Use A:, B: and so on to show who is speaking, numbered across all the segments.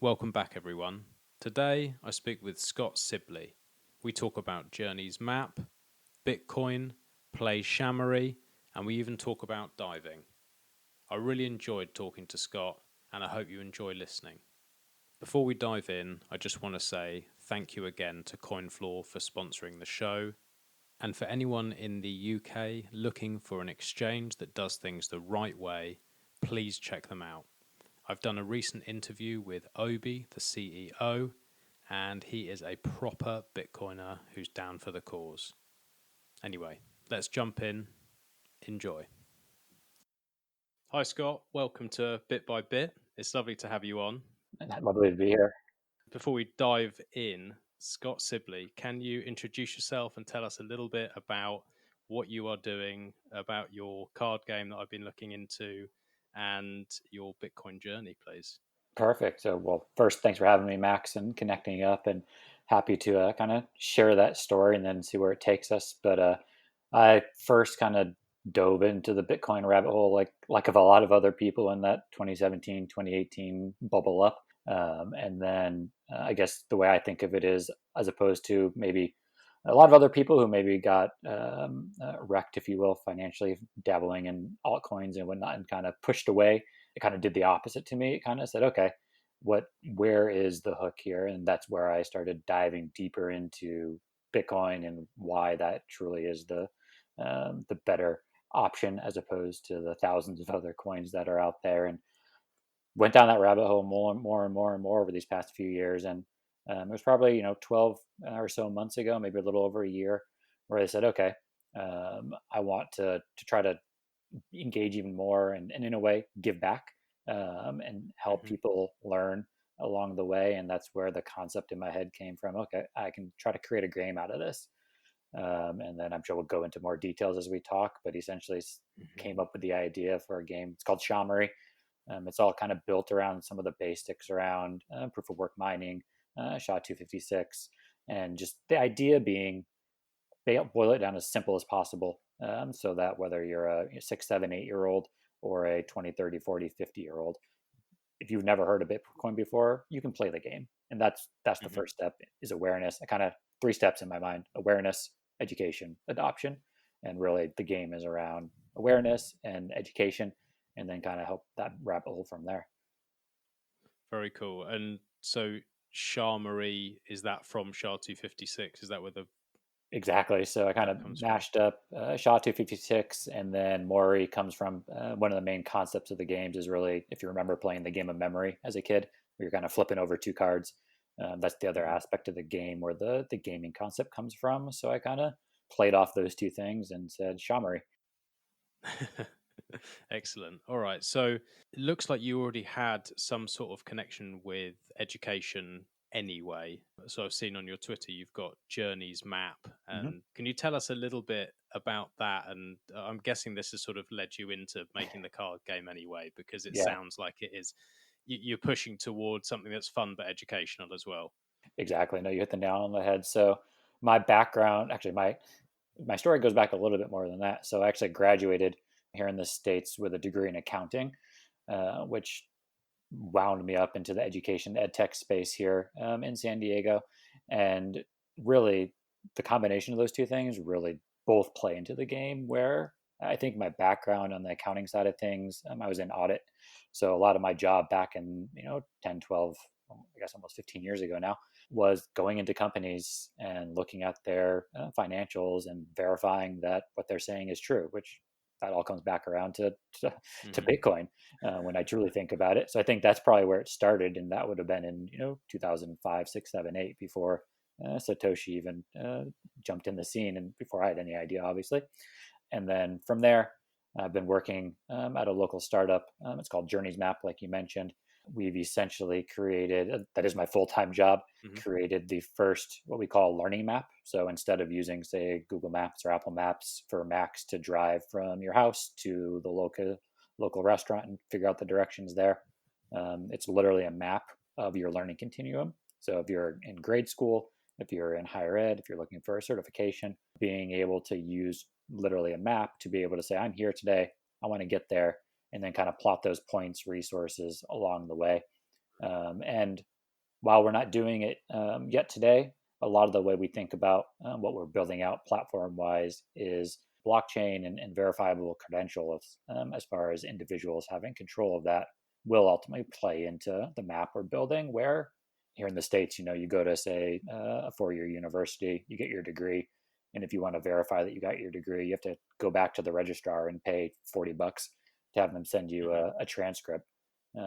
A: Welcome back, everyone. Today, I speak with Scott Sibley. We talk about Journey's map, Bitcoin, PlaySHAmory, and we even talk about diving. I really enjoyed talking to Scott, and I hope you enjoy listening. Before we dive in, I just want to say thank you again to CoinFloor for sponsoring the show. And for anyone in the UK looking for an exchange that does things the right way, please check them out. I've done a recent interview with Obi, the CEO, and he is a proper Bitcoiner who's down for the cause. Anyway, let's jump in. Enjoy. Hi, Scott. Welcome to Bit by Bit. It's lovely to have you on.
B: Lovely to be here.
A: Before we dive in, Scott Sibley, can you introduce yourself and tell us a little bit about what you are doing, about your card game that I've been looking into, and your Bitcoin journey, please?
B: Perfect. So, well, first, thanks for having me, Max, and connecting up, and happy to kind of share that story and then see where it takes us. But I first kind of dove into the Bitcoin rabbit hole, like of a lot of other people in that 2017, 2018 bubble up. And then I guess the way I think of it is, as opposed to maybe a lot of other people who maybe got wrecked, if you will, financially, dabbling in altcoins and whatnot, and kind of pushed away. It kind of did the opposite to me. It kind of said, okay, where is the hook here? And that's where I started diving deeper into Bitcoin and why that truly is the better option as opposed to the thousands of other coins that are out there. And went down that rabbit hole more and more and more and more over these past few years. And it was probably 12 or so months ago, maybe a little over a year, where I said, okay, I want to try to engage even more and in a way give back and help people learn along the way. And that's where the concept in my head came from. Okay, I can try to create a game out of this. And then I'm sure we'll go into more details as we talk, but essentially came up with the idea for a game. It's called PlaySHAmory. It's all kind of built around some of the basics around proof of work mining, SHA-256, and just the idea being boil it down as simple as possible, so that whether you're a 6, 7, 8 year old or a 20, 30, 40, 50 year old, if you've never heard of Bitcoin before, you can play the game. And that's the first step is awareness. I kind of 3 steps in my mind: awareness, education, adoption. And really the game is around awareness and education, and then kind of help that rabbit hole from there.
A: Very cool. And so SHA-Mory, is that from SHA-256? Is that where the
B: Exactly. So I kind of
A: comes from?
B: mashed up SHA-256, and then Mori comes from one of the main concepts of the games is really, if you remember playing the game of memory as a kid, where you're kind of flipping over 2 cards. That's the other aspect of the game where the gaming concept comes from. So I kind of played off those 2 things and said SHA-Mory.
A: Excellent. All right. So it looks like you already had some sort of connection with education anyway. So I've seen on your Twitter you've got Journey's map.
B: Mm-hmm.
A: And can you tell us a little bit about that? And I'm guessing this has sort of led you into making the card game anyway, because it
B: Yeah,
A: sounds like it is you're pushing towards something that's fun but educational as well.
B: exactly. No, you hit the nail on the head. So my background, actually, my story goes back a little bit more than that. So I actually graduated here in the States with a degree in accounting, which wound me up into the education ed tech space here in San Diego. And really, the combination of those 2 things really both play into the game. Where I think my background on the accounting side of things, I was in audit. So a lot of my job back in, 10, 12, I guess almost 15 years ago now, was going into companies and looking at their financials and verifying that what they're saying is true, which that all comes back around to Bitcoin when I truly think about it. So I think that's probably where it started, and that would have been in 2005, 6, 7, 8 before Satoshi even jumped in the scene, and before I had any idea, obviously. And then from there, I've been working at a local startup. It's called Journey's Map, like you mentioned. We've essentially created, that is my full-time job, created the first what we call learning map. So instead of using, say, Google Maps or Apple Maps for Macs to drive from your house to the local restaurant and figure out the directions there, it's literally a map of your learning continuum. So if you're in grade school, if you're in higher ed, if you're looking for a certification, being able to use literally a map to be able to say, I'm here today, I want to get there, and then kind of plot those points, resources along the way. And while we're not doing it yet today, a lot of the way we think about what we're building out platform wise is blockchain and verifiable credentials, as far as individuals having control of that, will ultimately play into the map we're building. Where here in the States, you go to, say, a 4-year university, you get your degree. And if you want to verify that you got your degree, you have to go back to the registrar and pay $40 to have them send you
A: Hmm.
B: a transcript,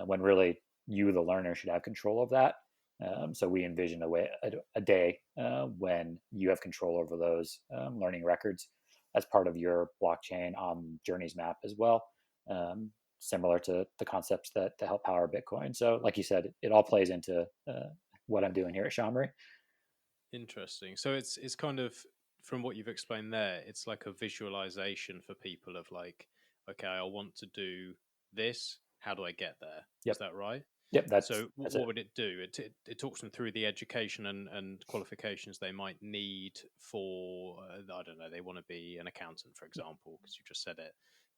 B: when really you, the learner, should have control of that. So we envision a day when you have control over those learning records as part of your blockchain on Journeys map as well, similar to the concepts that help power Bitcoin. So, like you said, it all plays into what I'm doing here at Shamory.
A: Interesting. So it's kind of, from what you've explained there, it's like a visualization for people of like, okay, I want to do this. How do I get there? Is
B: Yep,
A: that right?
B: yep,
A: So
B: that's
A: what
B: it.
A: would it do? It talks them through the education and qualifications they might need for, I don't know, they want to be an accountant, for example, because you just said it.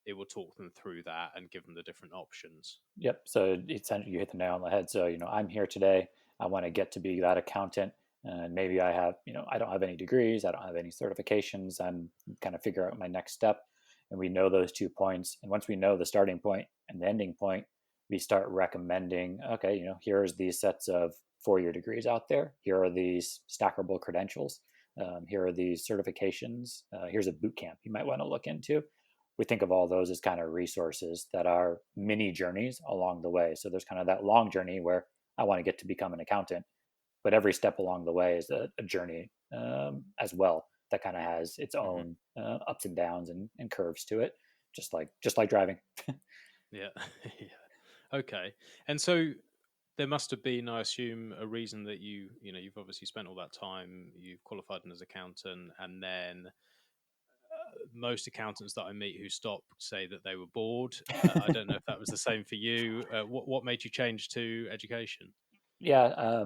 A: It will talk them through that and give them the different options.
B: Yep. So you hit the nail on the head. So, I'm here today. I want to get to be that accountant. And maybe I don't have any degrees. I don't have any certifications. I'm kind of figure out my next step. And we know those 2 points. And once we know the starting point and the ending point, we start recommending, okay, here's these sets of 4-year degrees out there. Here are these stackable credentials. Here are these certifications. Here's a boot camp you might want to look into. We think of all those as kind of resources that are mini journeys along the way. So there's kind of that long journey where I want to get to become an accountant, but every step along the way is a journey as well that kind of has its
A: Hmm.
B: own ups and downs and curves to it, just like driving.
A: Yeah. Yeah. Okay. And so there must have been, I assume, a reason that you've obviously spent all that time, you've qualified as accountant, and then most accountants that I meet who stop say that they were bored. I don't know if that was the same for you. What made you change to education?
B: Yeah,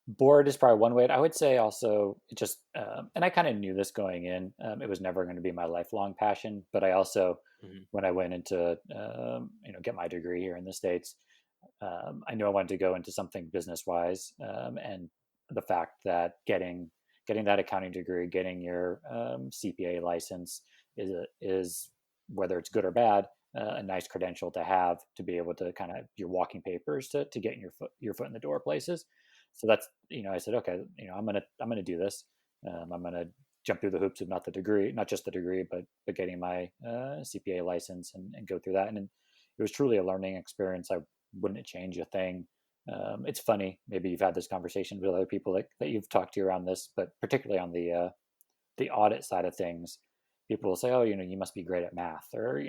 B: bored is probably one way. I would say also it just, and I kind of knew this going in. It was never going to be my lifelong passion, but I also,
A: Hmm.
B: when I went into, get my degree here in the States, I knew I wanted to go into something business wise, and the fact that getting that accounting degree, getting your CPA license is, whether it's good or bad, a nice credential to have to be able to kind of your walking papers to get your foot in the door places. So that's, I said, okay, I'm gonna do this. I'm gonna jump through the hoops of not just the degree, but getting my CPA license and go through that. And it was truly a learning experience. I wouldn't change a thing. It's funny. Maybe you've had this conversation with other people that you've talked to around this, but particularly on the audit side of things, people will say, "Oh, you must be great at math," or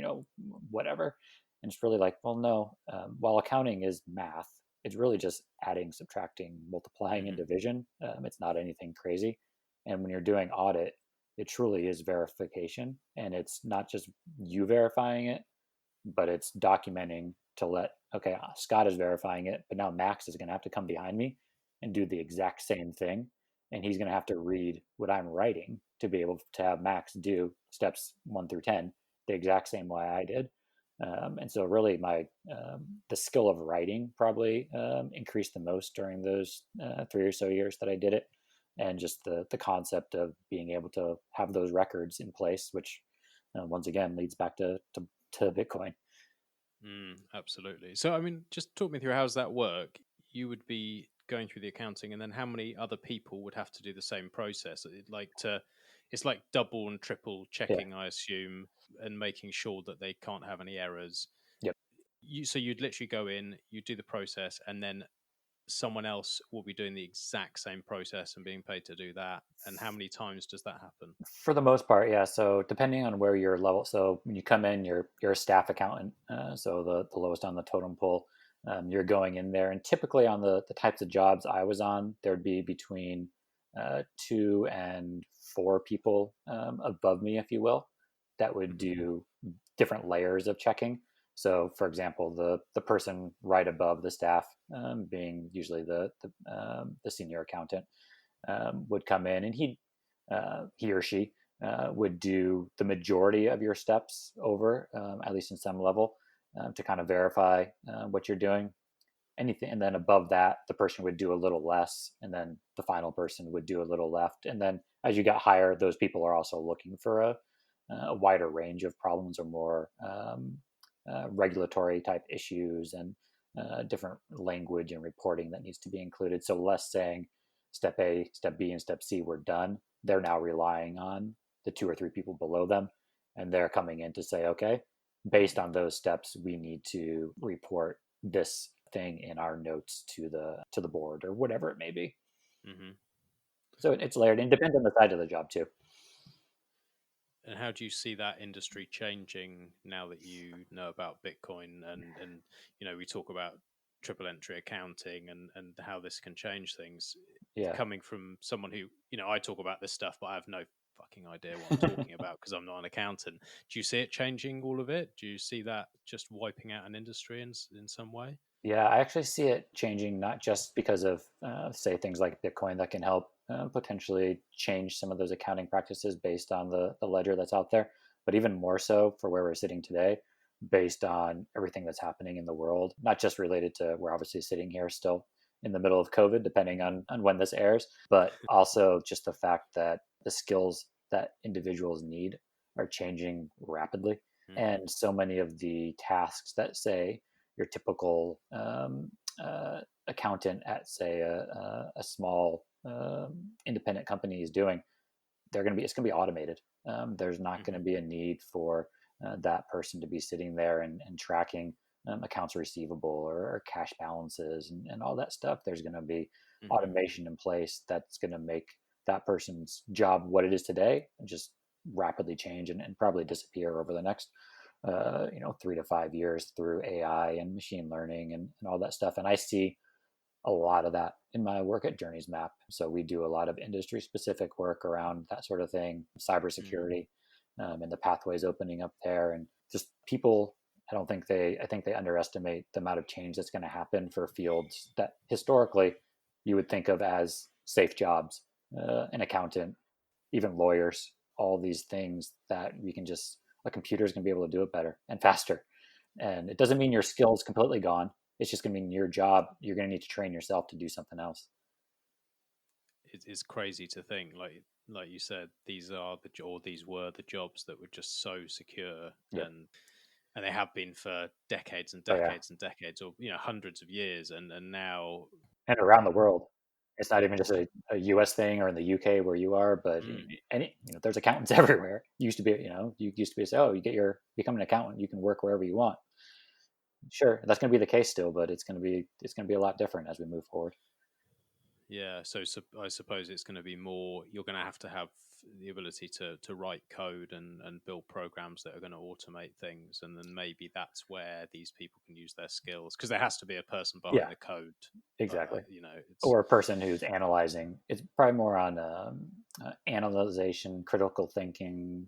B: whatever. And it's really like, well, no. While accounting is math, it's really just adding, subtracting, multiplying, and
A: Hmm.
B: division. It's not anything crazy. And when you're doing audit, it truly is verification, and it's not just you verifying it, but it's documenting to let, okay, Scott is verifying it, but now Max is going to have to come behind me and do the exact same thing. And he's going to have to read what I'm writing to be able to have Max do steps 1 through 10 the exact same way I did. And so really the skill of writing probably increased the most during those 3 or so years that I did it. And just the concept of being able to have those records in place, which once again leads back to Bitcoin.
A: Absolutely. So, I mean, just talk me through, how's that work? You would be going through the accounting, and then how many other people would have to do the same process? It's like double and triple
B: Yeah.
A: checking, I assume, and making sure that they can't have any errors.
B: Yep.
A: So you'd literally go in, you do the process, and then someone else will be doing the exact same process and being paid to do that. And how many times does that happen?
B: For the most part, yeah. So depending on where your level, so when you come in, you're a staff accountant, so the lowest on the totem pole. You're going in there, and typically on the types of jobs I was on, there'd be between 2 and 4 people above me, if you will, that would
A: Hmm.
B: do different layers of checking. So, for example, the person right above the staff, being usually the senior accountant, would come in, and he or she would do the majority of your steps over, at least in some level, to kind of verify what you're doing. anything. And then above that, the person would do a little less, and then the final person would do a little left. And then as you got higher, those people are also looking for a wider range of problems, or more regulatory type issues, and different language and reporting that needs to be included. So less saying step A, step B, and step C, we're done. They're now relying on the 2 or 3 people below them, and they're coming in to say, okay, based on those steps, we need to report this thing in our notes to the board, or whatever it may be.
A: Mm-hmm.
B: So it's layered, and depends on the side of the job too.
A: And how do you see that industry changing now that you know about Bitcoin, and we talk about triple entry accounting, and how this can change things?
B: Yeah.
A: Coming from someone who, I talk about this stuff, but I have no fucking idea what I'm talking about because I'm not an accountant. Do you see it changing all of it? Do you see that just wiping out an industry in some way?
B: Yeah, I actually see it changing, not just because of, say, things like Bitcoin that can help potentially change some of those accounting practices based on the ledger that's out there, but even more so for where we're sitting today, based on everything that's happening in the world, not just related to, we're obviously sitting here still in the middle of COVID, depending on when this airs, but also just the fact that the skills that individuals need are changing rapidly.
A: Mm.
B: And so many of the tasks that, say, your typical accountant at, say, a small independent company is doing, it's going to be automated. There's not going to
A: Mm-hmm.
B: be a need for that person to be sitting there and tracking accounts receivable, or cash balances, and all that stuff. There's going to be
A: Mm-hmm.
B: automation in place that's going to make that person's job what it is today just rapidly change, and probably disappear over the next 3 to 5 years through AI and machine learning, and all that stuff. And I see a lot of that in my work at Journeys Map. So we do a lot of industry specific work around that sort of thing,
A: Mm.
B: cybersecurity, and the pathways opening up there, and just people. I think they underestimate the amount of change that's going to happen for fields that historically you would think of as safe jobs, an accountant, even lawyers, all these things that we can just, a computer is going to be able to do it better and faster. And it doesn't mean your skill is completely gone. It's just going to mean your job, you're going to need to train yourself to do something else.
A: It's crazy to think, like you said, these were the jobs that were just so secure,
B: Yeah.
A: and they have been for decades and
B: Oh, yeah.
A: decades and decades, or hundreds of years, and now.
B: And around the world. It's not even just a US thing, or in the UK where you are, but
A: Mm,
B: there's accountants everywhere. You used to be say, oh, become an accountant, you can work wherever you want. Sure, that's going to be the case still, but it's going to be a lot different as we move forward.
A: yeah, so I suppose it's going to be more. You're going to have the ability to write code and build programs that are going to automate things, and then maybe that's where these people can use their skills, because there has to be a person
B: Yeah,
A: behind the code. But
B: exactly.
A: it's.
B: Or a person who's analyzing. It's probably more on analyzation, critical thinking,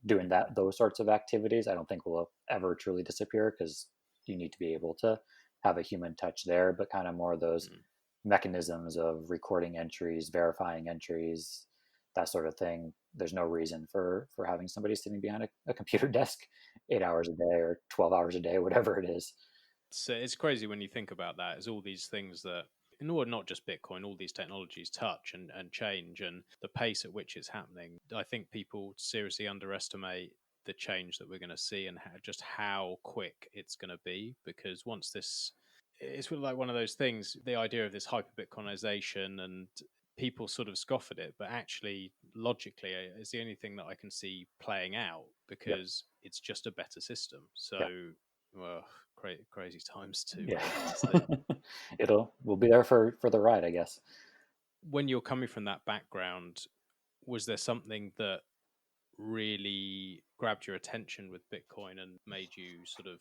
B: doing
A: Mhm,
B: those sorts of activities. I don't think will ever truly disappear, because you need to be able to have a human touch there, but kind of more of those
A: mhm.
B: mechanisms of recording entries, verifying entries, that sort of thing. There's no reason for having somebody sitting behind a computer desk 8 hours a day or 12 hours a day, whatever it is.
A: It's crazy when you think about that. It's all these things that, or not just Bitcoin, all these technologies touch and change, and the pace at which it's happening. I think people seriously underestimate the change that we're going to see, and just how quick it's going to be. Because once this, it's sort of like one of those things. The idea of this hyper Bitcoinization, and people sort of scoff at it, but actually, logically, it's the only thing that I can see playing out,
B: Yep.
A: because it's just a better system. So,
B: Yeah.
A: well, crazy times
B: Yeah.
A: to see.
B: We'll be there for the ride, I guess.
A: When you're coming from that background, was there something that really grabbed your attention with Bitcoin and made you sort of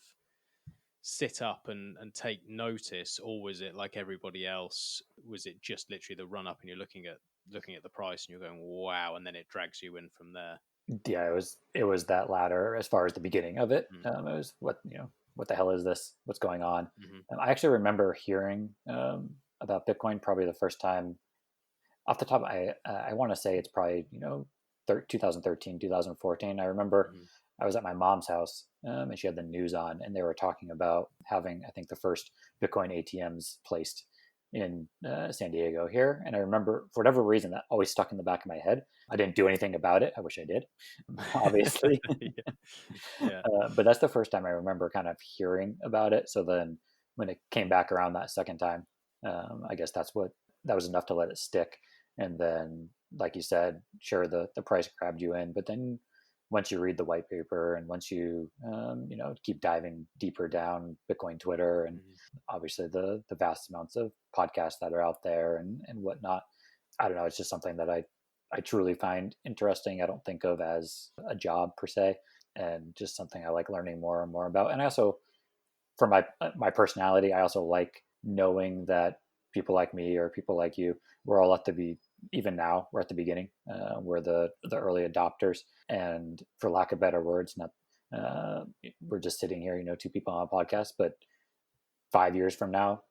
A: sit up and take notice, or was it like everybody else? Was it just literally the run up, and you're looking at the price and you're going, wow, and then it drags you in from there?
B: Yeah, it was that latter as far as the beginning of it.
A: Mm,
B: It was, what the hell is this? What's going on?
A: mm-hmm,
B: I actually remember hearing about Bitcoin probably the first time off the top. I want to say it's probably 2013, 2014. I remember
A: mm-hmm,
B: I was at my mom's house, and she had the news on, and they were talking about having, I think, the first Bitcoin ATMs placed in San Diego here. And I remember, for whatever reason, that always stuck in the back of my head. I didn't do anything about it. I wish I did, obviously.
A: Yeah. Yeah.
B: But that's the first time I remember kind of hearing about it. So then when it came back around that second time, I guess that was enough to let it stick. And then, like you said, sure, the price grabbed you in, but then once you read the white paper and once you keep diving deeper down Bitcoin Twitter and
A: Mhm.
B: obviously the vast amounts of podcasts that are out there and whatnot, I don't know, it's just something that I truly find interesting. I don't think of as a job per se, and just something I like learning more and more about. And I also, for my personality, I also like knowing that people like me or people like you, we're all at the even now we're at the beginning. We're the early adopters, and for lack of better words, not we're just sitting here, two people on a podcast, but 5 years from now,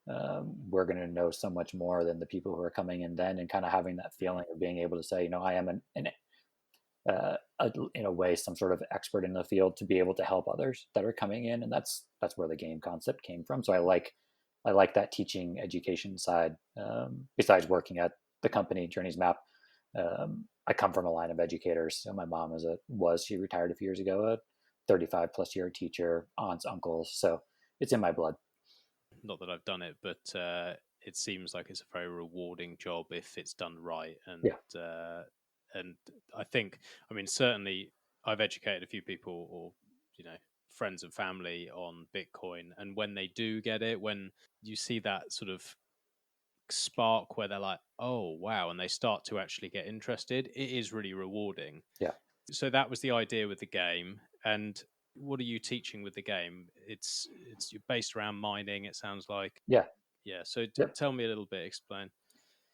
B: we're going to know so much more than the people who are coming in then, and kind of having that feeling of being able to say, I am in a way some sort of expert in the field to be able to help others that are coming in, and that's where the game concept came from. So I like that teaching education side. Besides working at the company Journey's Map, I come from a line of educators. So my mom she retired a few years ago, a 35 plus year teacher, aunts, uncles. So it's in my blood.
A: Not that I've done it, but it seems like it's a very rewarding job if it's done right.
B: Yeah,
A: And I think, I mean, certainly I've educated a few people, or friends and family, on Bitcoin, and when they do get it, when you see that sort of spark where they're like, oh wow, and they start to actually get interested, it is really rewarding.
B: yeah,
A: So that was the idea with the game. And what are you teaching with the game? It's based around mining, it sounds like.
B: yeah.
A: Yeah, so
B: Yep.
A: tell me a little bit, explain.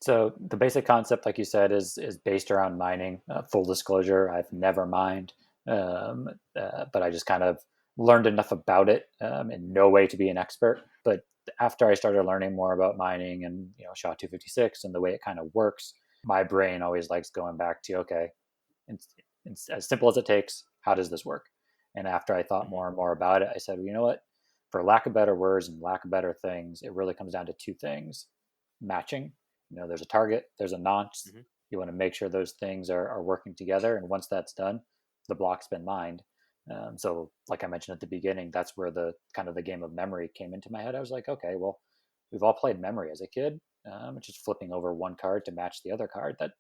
B: So the basic concept, like you said, is based around mining. Full disclosure, I've never mined, but I just kind of learned enough about it, in no way to be an expert. But after I started learning more about mining and SHA-256 and the way it kind of works, my brain always likes going back to, okay, it's as simple as it takes. How does this work? And after I thought
A: Hmm.
B: more and more about it, I said, well, you know what? For lack of better words and lack of better things, it really comes down to two things: matching. There's a target, there's a nonce.
A: Hmm.
B: You want to make sure those things are working together. And once that's done, the block's been mined. So, like I mentioned at the beginning, that's where the kind of the game of memory came into my head. I was like, okay, well, we've all played memory as a kid, just flipping over one card to match the other card. That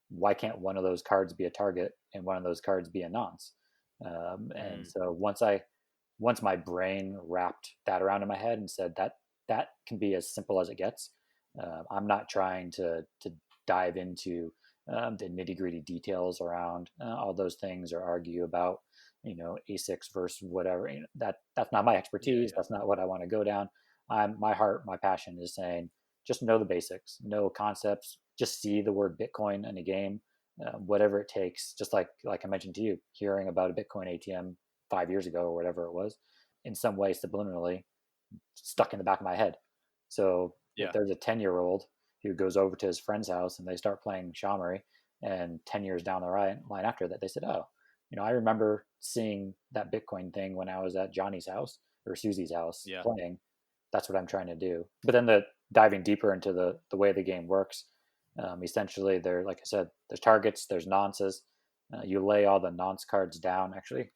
B: Why can't one of those cards be a target and one of those cards be a nonce? And
A: Mm.
B: so once my brain wrapped that around in my head and said that can be as simple as it gets. I'm not trying to dive into the nitty gritty details around all those things or argue about ASICs versus whatever. That's not my
A: Yeah,
B: expertise.
A: yeah.
B: That's not what I want to go down. My heart, my passion is saying just know the basics, know concepts, just see the word Bitcoin in a game, whatever it takes. Just like I mentioned to you, hearing about a Bitcoin ATM 5 years ago or whatever it was, in some way subliminally stuck in the back of my head. So if
A: Yeah.
B: there's a 10-year-old who goes over to his friend's house and they start playing PlaySHAmory, and 10 years down the line after that, they said, oh, I remember seeing that Bitcoin thing when I was at Johnny's house or Susie's house
A: Yeah.
B: playing. That's what I'm trying to do. But then the diving deeper into the way the game works, essentially, like I said, there's targets, there's nonces. You lay all the nonce cards down. Actually,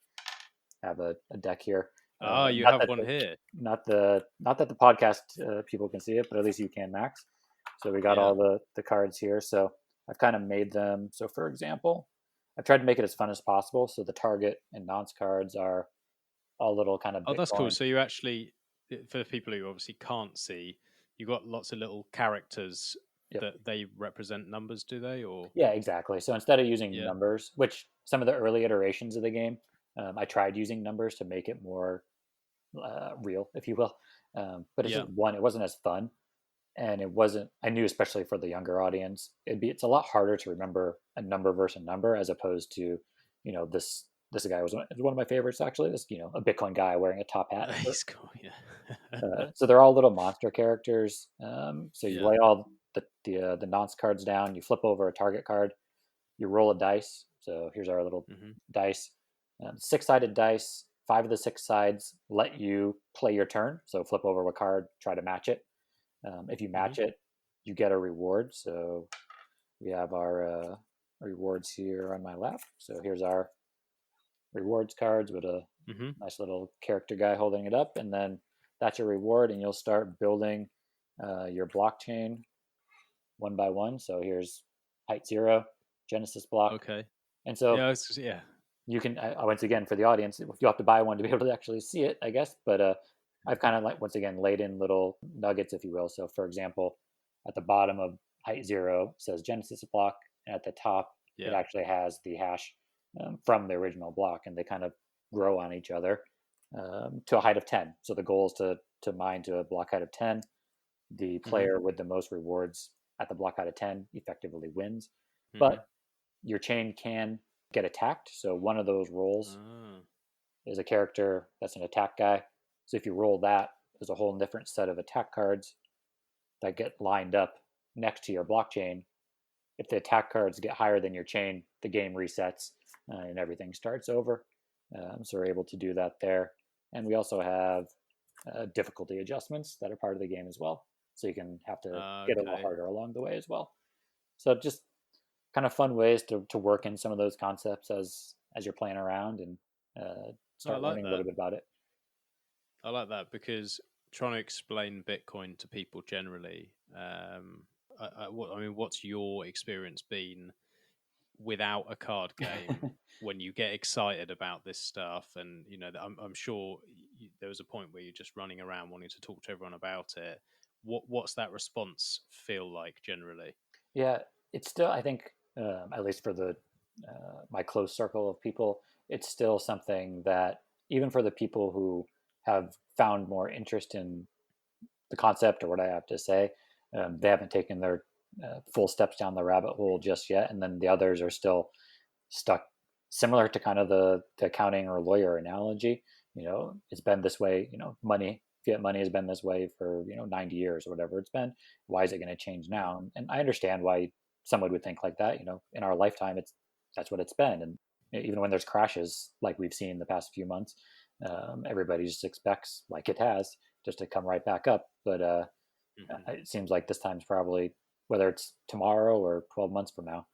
B: I have a deck here.
A: Ah, you
B: Not
A: have
B: that
A: one here.
B: not that the podcast people can see it, but at least you can, Max. So we got
A: Yeah.
B: all the cards here. So I've kind of made them. So for example, I've tried to make it as fun as possible. So the target and nonce cards are all little kind of
A: Oh, that's cool.
B: Bitcoin.
A: So you actually, for the people who obviously can't see, you got lots of little characters
B: Yep.
A: that they represent numbers, do they? Or
B: Yeah, exactly. So instead of using
A: yeah.
B: numbers, which some of the early iterations of the game, I tried using numbers to make it more real, if you will. But it's
A: Yeah.
B: just one, it wasn't as fun. And it wasn't, I knew, especially for the younger audience, it's a lot harder to remember a number versus a number as opposed to, this guy was one of my favorites, actually. This, a Bitcoin guy wearing a top hat.
A: It's cool. Yeah.
B: So they're all little monster characters. So you
A: Yeah.
B: lay all the nonce cards down, you flip over a target card, you roll a dice. So here's our little
A: Hmm.
B: dice. Six-sided dice. 5 of the 6 sides let you play your turn. So flip over a card, try to match it. If you
A: Mm-hmm.
B: match it, you get a reward. So we have our rewards here on my left. So here's our rewards cards with a
A: Mm-hmm.
B: nice little character guy holding it up, and then that's your reward, and you'll start building your blockchain one by one. So here's height 0, Genesis block,
A: Okay.
B: and so
A: Yeah. Yeah.
B: you can once again for the audience, you have to buy one to be able to actually see it, I guess. But I've kind of like once again laid in little nuggets, if you will. So for example, at the bottom of height 0 says Genesis block, and at the top it
A: Yeah.
B: actually has the hash from the original block, and they kind of grow on each other to a height of 10. So the goal is to mine to a block height of 10. The
A: Mm-hmm.
B: player with the most rewards at the block height of 10 effectively wins.
A: Mm-hmm.
B: But your chain can get attacked. So one of those rolls
A: Ah.
B: is a character that's an attack guy. So if you roll that, there's a whole different set of attack cards that get lined up next to your blockchain. If the attack cards get higher than your chain, the game resets and everything starts over. So we're able to do that there. And we also have difficulty adjustments that are part of the game as well. So you can have to get a little
A: Okay.
B: harder along the way as well. So just kind of fun ways to work in some of those concepts as you're playing around and
A: No, I
B: start
A: like
B: learning a little
A: that.
B: bit about it.
A: I like that because trying to explain Bitcoin to people generally. I mean, what's your experience been without a card game when you get excited about this stuff? And I'm sure there was a point where you're just running around wanting to talk to everyone about it. What's that response feel like generally?
B: Yeah, it's still, I think, at least for the my close circle of people, it's still something that even for the people who have found more interest in the concept or what I have to say, they haven't taken their full steps down the rabbit hole just yet, and then the others are still stuck. Similar to kind of the accounting or lawyer analogy, it's been this way. Money, fiat money has been this way for 90 years or whatever it's been. Why is it going to change
A: Mm.
B: now? And I understand why someone would think like that. In our lifetime, that's what it's been. And even when there's crashes like we've seen the past few months, everybody just expects, like it has, just to come right back up. But
A: Hmm.
B: it seems like this time's probably, whether it's tomorrow or 12 months from now,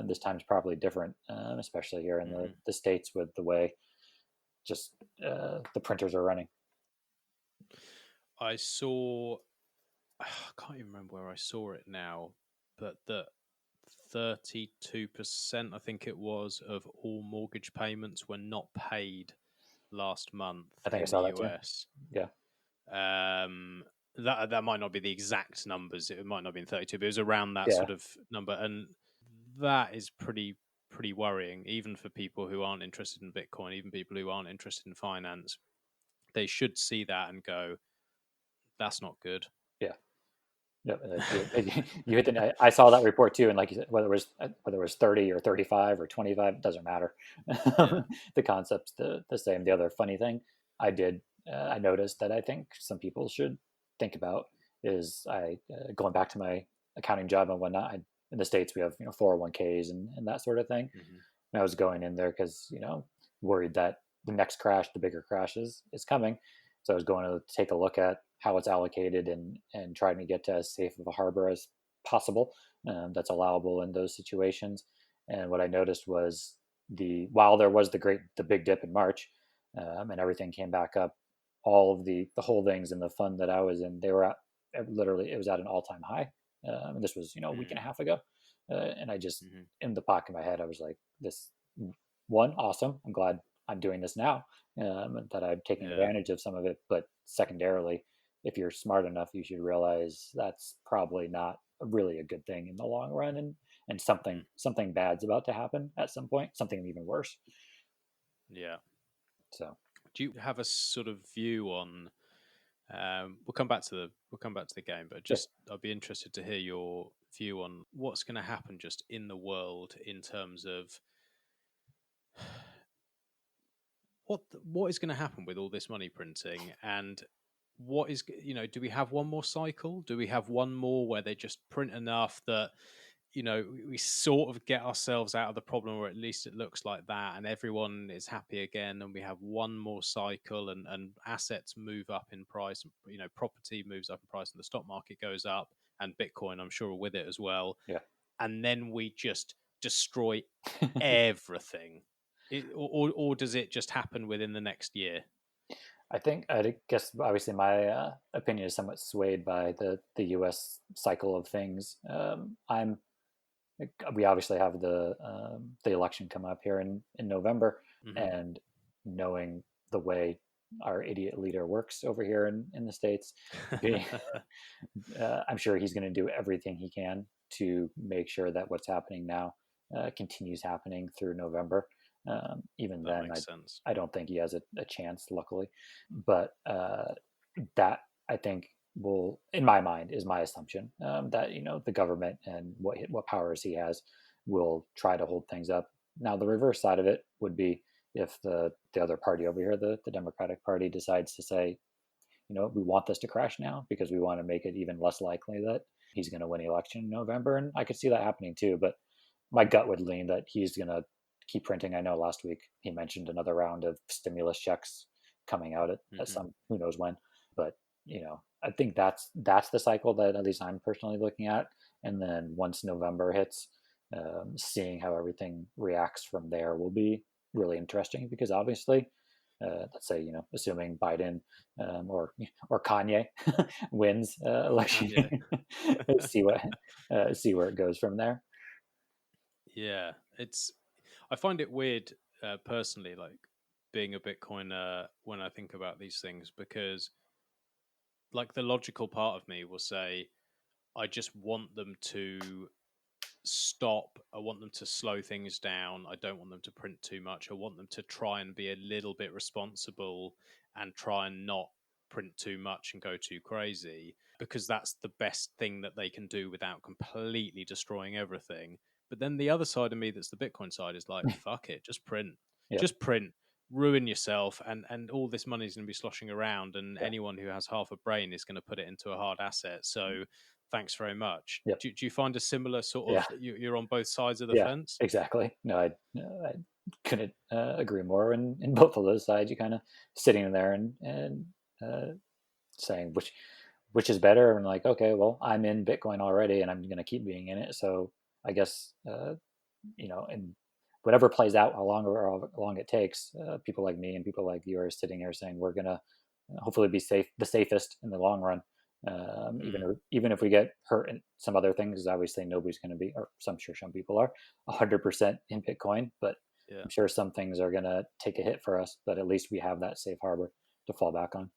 B: this time's probably different, especially here in the,
A: Hmm.
B: the States with the way just the printers are running.
A: I saw, I can't even remember where I saw it now, but that 32%, I think it was, of all mortgage payments were not paid last month
B: I think I
A: in the
B: saw that too.
A: US.
B: Yeah.
A: Um, that might not be the exact numbers. It might not have been 32, but it was around that
B: Yeah.
A: sort of number, and that is pretty worrying, even for people who aren't interested in Bitcoin, even people who aren't interested in finance. They should see that and go, "That's not good."
B: Yeah. Yep. You hit the. I saw that report too, and like you said, whether it was 30 or 35 or 25, it doesn't matter.
A: Yeah.
B: The concept's the same. The other funny thing I noticed that I think some people should think about is going back to my accounting job and whatnot. In the States, we have 401ks and that sort of thing.
A: Hmm.
B: And I was going in there because worried that the next crash, the bigger crash is coming. So I was going to take a look at how it's allocated and trying to get to as safe of a harbor as possible that's allowable in those situations. And what I noticed was while there was the big dip in March and everything came back up, all of the holdings and the fund that I was in, they were at literally it was at an all time high. And this was a week and a half ago, and I just
A: Hmm.
B: in the back of my head I was like, this one awesome. I'm glad I'm doing this now, that I'm taking
A: Yeah.
B: advantage of some of it. But secondarily, if you're smart enough, you should realize that's probably not really a good thing in the long run, and
A: Mm.
B: something bad's about to happen at some point, something even worse.
A: Yeah.
B: So
A: Do you have a sort of view on? We'll come back to the game, but
B: sure.
A: just I'd be interested to hear your view on what's going to happen just in the world in terms of what is going to happen with all this money printing, and do we have one more cycle? Do we have one more where they just print enough that we sort of get ourselves out of the problem, or at least it looks like that, and everyone is happy again, and we have one more cycle, and assets move up in price, property moves up in price, and the stock market goes up, and Bitcoin, I'm sure, with it as well.
B: Yeah.
A: And then we just destroy everything. Or does it just happen within the next year?
B: I guess obviously my opinion is somewhat swayed by the U.S. cycle of things. We obviously have the election come up here in November,
A: Mm-hmm.
B: and knowing the way our idiot leader works over here in the States, I'm sure he's going to do everything he can to make sure that what's happening now continues happening through November. Even
A: That
B: then,
A: makes sense.
B: I don't think he has a chance, luckily. But that, I think, will, in my mind, is my assumption, that the government and what powers he has will try to hold things up. Now, the reverse side of it would be if the other party over here, the Democratic Party, decides to say, we want this to crash now because we want to make it even less likely that he's going to win the election in November. And I could see that happening too. But my gut would lean that he's going to keep printing. I know last week he mentioned another round of stimulus checks coming out at
A: Mm-hmm.
B: some, who knows when. But, I think that's the cycle that at least I'm personally looking at. And then once November hits, seeing how everything reacts from there will be really interesting, because obviously, let's say, assuming Biden or Kanye wins election,
A: Kanye.
B: see where it goes from there.
A: Yeah, I find it weird, personally, like being a Bitcoiner, when I think about these things, because like the logical part of me will say, I just want them to stop. I want them to slow things down. I don't want them to print too much. I want them to try and be a little bit responsible and try and not print too much and go too crazy, because that's the best thing that they can do without completely destroying everything. But then the other side of me, that's the Bitcoin side, is like, fuck it, just print.
B: Yep.
A: Just print. Ruin yourself, and all this money is going to be sloshing around, and
B: Yeah.
A: anyone who has half a brain is going to put it into a hard asset. So thanks very much.
B: Yep.
A: Do you find a similar sort
B: Yeah.
A: of, you're on both sides of the
B: Yeah.
A: fence?
B: Exactly. No, I couldn't agree more. In both of those sides, you kind of sitting there and saying which is better, and like, okay, well, I'm in Bitcoin already, and I'm going to keep being in it. So I guess and whatever plays out, how long it takes, people like me and people like you are sitting here saying we're going to hopefully be the safest in the long run.
A: Mm,
B: Even if we get hurt in some other things, obviously nobody's going to be, or I'm sure some people are 100% in Bitcoin, but
A: yeah.
B: I'm sure some things are going to take a hit for us. But at least we have that safe harbor to fall back on.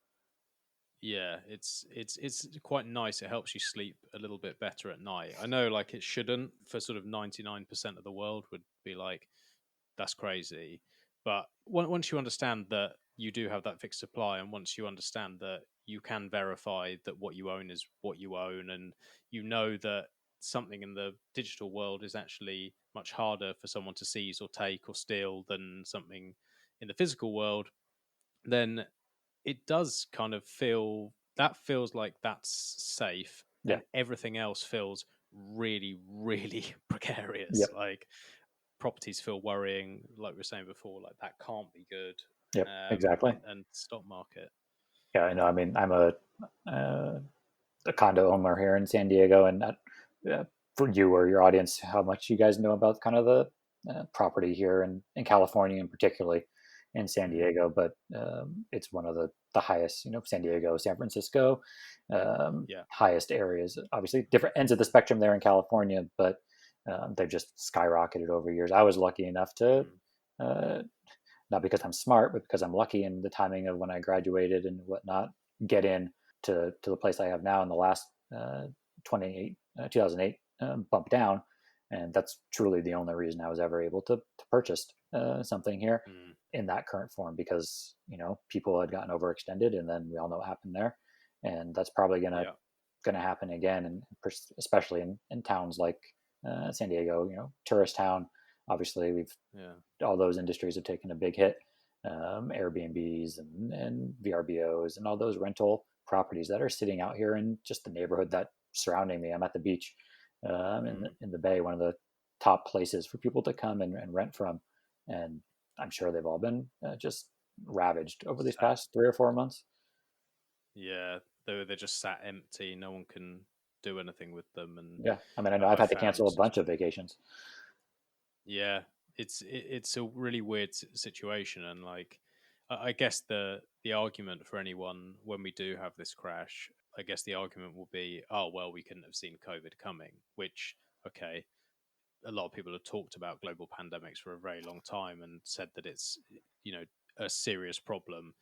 A: Yeah, it's quite nice. It helps you sleep a little bit better at night. I know, like, it shouldn't, for sort of 99% of the world would be like, that's crazy. But once you understand that you do have that fixed supply, and once you understand that you can verify that what you own is what you own, and you know that something in the digital world is actually much harder for someone to seize or take or steal than something in the physical world, then it does kind of feels like that's safe,
B: Yeah.
A: and everything else feels really, really precarious.
B: Yep.
A: Like, properties feel worrying, like we were saying before, like that can't be good.
B: Yep. Exactly.
A: And stock market.
B: Yeah, I know. I mean, I'm uh, a condo owner here in San Diego, and for you or your audience, how much you guys know about kind of the property here in California, and particularly in San
A: Mm-hmm.
B: Diego. But it's one of the highest, San Diego, San Francisco,
A: Yeah.
B: highest areas. Obviously, different ends of the spectrum there in California, but they've just skyrocketed over years. I was lucky enough to.
A: Mm.
B: Uh, Not because I'm smart, but because I'm lucky in the timing of when I graduated and whatnot, get in to the place I have now in the last 2008 bump down. And that's truly the only reason I was ever able to purchase something here
A: Mm.
B: in that current form, because, people had gotten overextended, and then we all know what happened there. And that's probably
A: Yeah.
B: gonna happen again, and especially in towns like San Diego, tourist town. Obviously, we've
A: Yeah.
B: all those industries have taken a big hit. Airbnbs and VRBOs and all those rental properties that are sitting out here in just the neighborhood that surrounding me. I'm at the beach, in the Bay, one of the top places for people to come and rent from. And I'm sure they've all been just ravaged over these
A: Sad.
B: past 3 or 4 months.
A: Yeah, they're just sat empty. No one can do anything with them, and
B: Yeah, I mean, I know I've
A: I've
B: had to
A: found,
B: cancel a bunch of vacations.
A: yeah, it's a really weird situation, and like I guess the argument for anyone when we do have this crash, I guess the argument will be, oh well, we couldn't have seen COVID coming, which okay, a lot of people have talked about global pandemics for a very long time and said that it's a serious problem.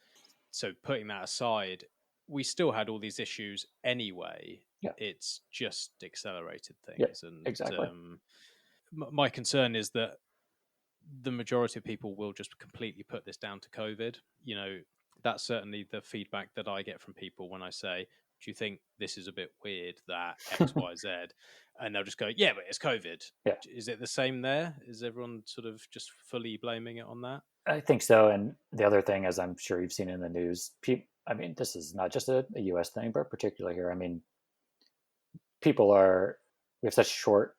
A: So putting that aside, we still had all these issues anyway.
B: Yeah,
A: It's just accelerated
B: yeah,
A: things, and
B: exactly.
A: my concern is that the majority of people will just completely put this down to COVID. That's certainly the feedback that I get from people when I say, "Do you think this is a bit weird that X, Y, Z?" And they'll just go, "Yeah, but it's COVID."
B: Yeah,
A: Is it the same there? Is everyone sort of just fully blaming it on that?
B: I think so. And the other thing, as I'm sure you've seen in the news, I mean, this is not just a US thing, but particularly here. I mean, people are, we have such short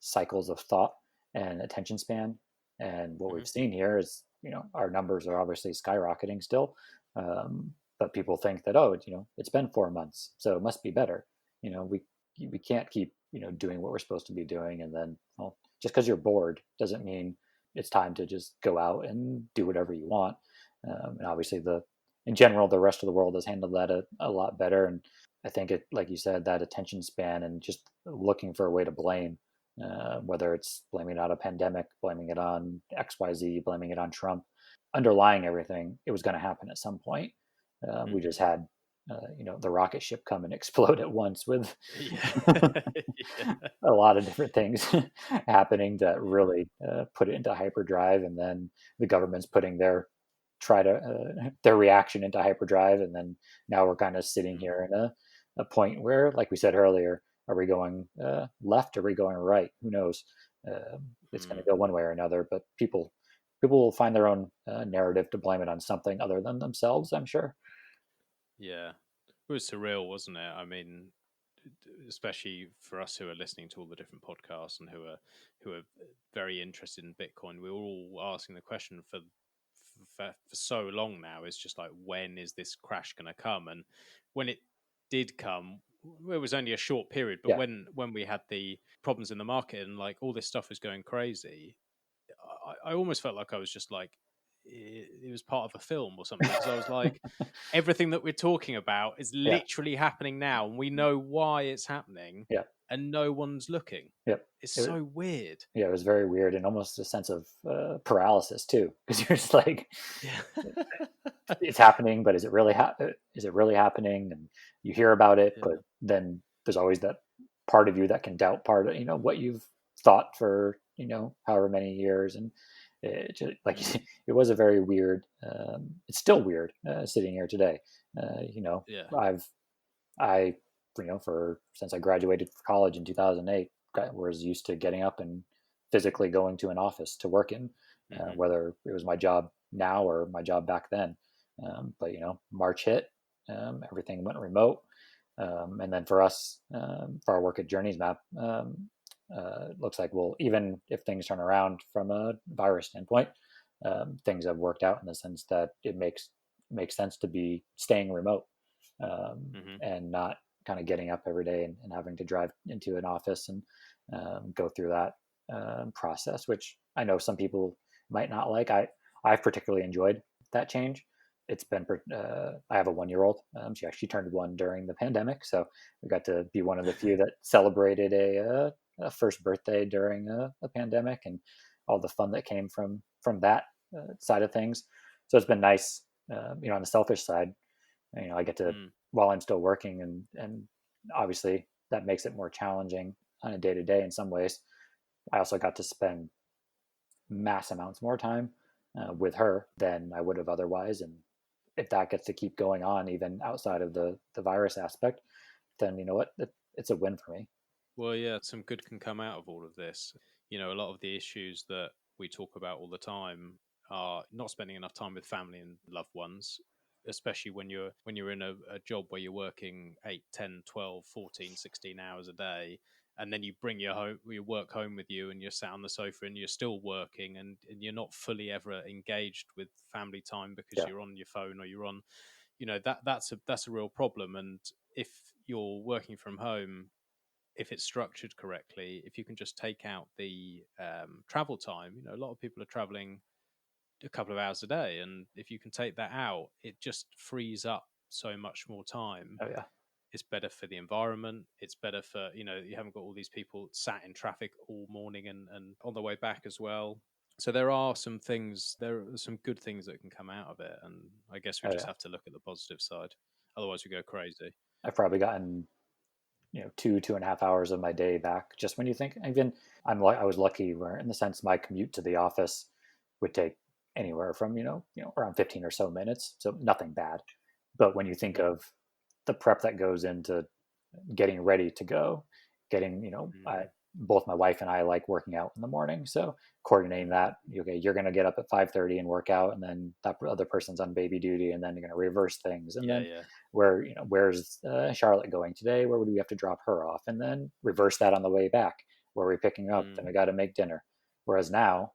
B: cycles of thought and attention span. And what
A: Hmm.
B: we've seen here is, our numbers are obviously skyrocketing still. But people think that, oh, it's been 4 months, so it must be better. We can't keep, doing what we're supposed to be doing. And then, well, just because you're bored doesn't mean it's time to just go out and do whatever you want. And obviously in general, the rest of the world has handled that a lot better. And I think it, like you said, that attention span and just looking for a way to blame, whether it's blaming it on a pandemic, blaming it on XYZ, blaming it on Trump, underlying everything, it was going to happen at some point. We
A: Hmm.
B: just had, the rocket ship come and explode at once with
A: Yeah. Yeah.
B: a lot of different things happening that really put it into hyperdrive, and then the government's putting their reaction into hyperdrive, and then now we're kind of sitting
A: Mm,
B: here in a point where, like we said earlier, are we going left? Are we going right? Who knows? It's going
A: mm.
B: to go one way or another, but people will find their own narrative to blame it on something other than themselves, I'm sure.
A: Yeah. It was surreal, wasn't it? I mean, especially for us who are listening to all the different podcasts and who are very interested in Bitcoin, we were all asking the question for so long now. It's just like, when is this crash going to come? And when it did come, it was only a short period. But
B: Yeah,
A: when we had the problems in the market and like all this stuff was going crazy, I almost felt like I was just like it was part of a film or something, because I was like, everything that we're talking about is
B: yeah,
A: literally happening now, and we know why it's happening,
B: yeah,
A: and no one's looking.
B: yeah.
A: It's
B: It,
A: so weird.
B: yeah, it was very weird and almost a sense of paralysis too, because you're just like,
A: Yeah.
B: it's happening, but is it really happening? And you hear about it,
A: Yeah.
B: but then there's always that part of you that can doubt part of, what you've thought for, however many years. And it just, like you
A: Mm.
B: said, it was a very weird, it's still weird sitting here today.
A: Yeah.
B: I've, I, for, since I graduated from college in 2008, was used to getting up and physically going to an office to work in,
A: Hmm.
B: whether it was my job now or my job back then. But March hit, everything went remote, and then for us, for our work at Journeys Map, looks like, well, even if things turn around from a virus standpoint, things have worked out in the sense that it makes sense to be staying remote,
A: Hmm.
B: and not kind of getting up every day and having to drive into an office and go through that process, which I know some people might not like. I've particularly enjoyed that change. It's been I have a 1 year old. She actually turned one during the pandemic, so we got to be one of the few that celebrated a first birthday during a pandemic, and all the fun that came from that side of things. So it's been nice. On the selfish side, I get to,
A: Mm.
B: while I'm still working, and obviously that makes it more challenging on a day to day in some ways. I also got to spend mass amounts more time with her than I would have otherwise. And if that gets to keep going on, even outside of the virus aspect, then you know what, it's a win for me.
A: Well, yeah, some good can come out of all of this. A lot of the issues that we talk about all the time are not spending enough time with family and loved ones, especially when you're in a job where you're working 8, 10, 12, 14, 16 hours a day, and then you bring your work home with you, and you're sat on the sofa and you're still working, and you're not fully ever engaged with family time because
B: Yeah.
A: you're on your phone or you're on, that's a real problem. And if you're working from home, if it's structured correctly, if you can just take out the travel time, a lot of people are traveling a couple of hours a day, and if you can take that out, it just frees up so much more time.
B: Oh yeah.
A: It's better for the environment. It's better for, you haven't got all these people sat in traffic all morning and on the way back as well. So there are some good things that can come out of it, and I guess we
B: Oh
A: just
B: yeah.
A: have to look at the positive side. Otherwise, we go crazy.
B: I've probably gotten 2.5 hours of my day back just when you think. Even I was lucky where, in the sense, my commute to the office would take anywhere from around 15 or so minutes, so nothing bad. But when you think
A: Mm,
B: of the prep that goes into getting ready to go, getting
A: mm,
B: both my wife and I like working out in the morning, so coordinating
A: mm.
B: that. Okay, you're going to get up at 5:30 and work out, and then that other person's on baby duty, and then you're going to reverse things, and
A: Yeah,
B: then
A: yeah.
B: where's Charlotte going today? Where would we have to drop her off, and then reverse that on the way back. Where are we picking up? Then
A: Mm,
B: we got to make dinner. Whereas now,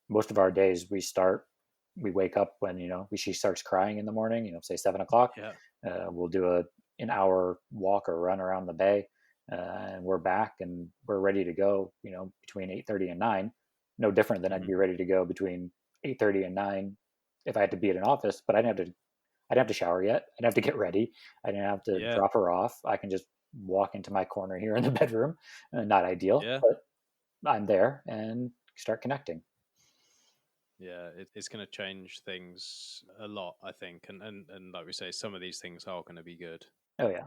B: most of our days we wake up when she starts crying in the morning, say 7 o'clock.
A: yeah.
B: We'll do an hour walk or run around the bay, and we're back and we're ready to go between 8:30 and 9. No different than I'd
A: Hmm.
B: be ready to go between 8:30 and 9 if I had to be at an office. But I didn't have to shower yet. I didn't have to get ready. I didn't have to
A: Yeah,
B: drop her off. I can just walk into my corner here in the bedroom. Not ideal,
A: yeah.
B: but I'm there and start connecting.
A: Yeah, it's going to change things a lot, I think, and like we say, some of these things are going to be good.
B: Oh yeah,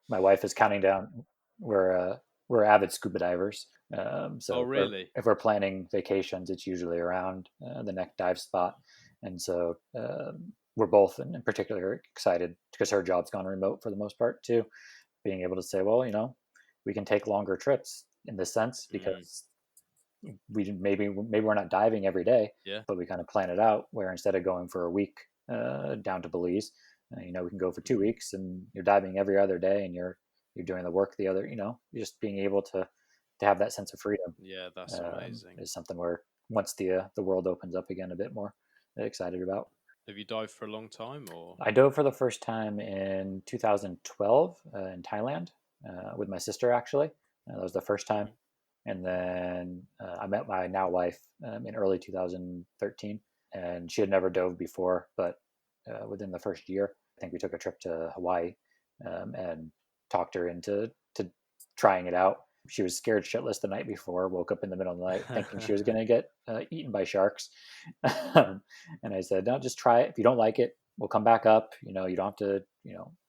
B: my wife is counting down. We're avid scuba divers,
A: Oh,
B: so
A: really?
B: if we're planning vacations, it's usually around the next dive spot, and so we're both in particular excited because her job's gone remote for the most part too. Being able to say, well, we can take longer trips in this sense
A: Mm,
B: because maybe we're not diving every day,
A: yeah.
B: but we kind of plan it out where instead of going for a week down to Belize, we can go for two
A: Mm,
B: weeks and you're diving every other day and you're doing the work the other. Just being able to have that sense of freedom
A: yeah, that's amazing.
B: is something where once the world opens up again a bit more, excited about.
A: Have you dived for a long time, or?
B: I dove for the first time in 2012 in Thailand with my sister. Actually, that was the first time.
A: Mhm.
B: And then I met my now wife in early 2013, and she had never dove before. But within the first year, I think we took a trip to Hawaii and talked her into trying it out. She was scared shitless the night before. Woke up in the middle of the night thinking she was going to get eaten by sharks. And I said, "No, just try it. If you don't like it, we'll come back up. You don't have to,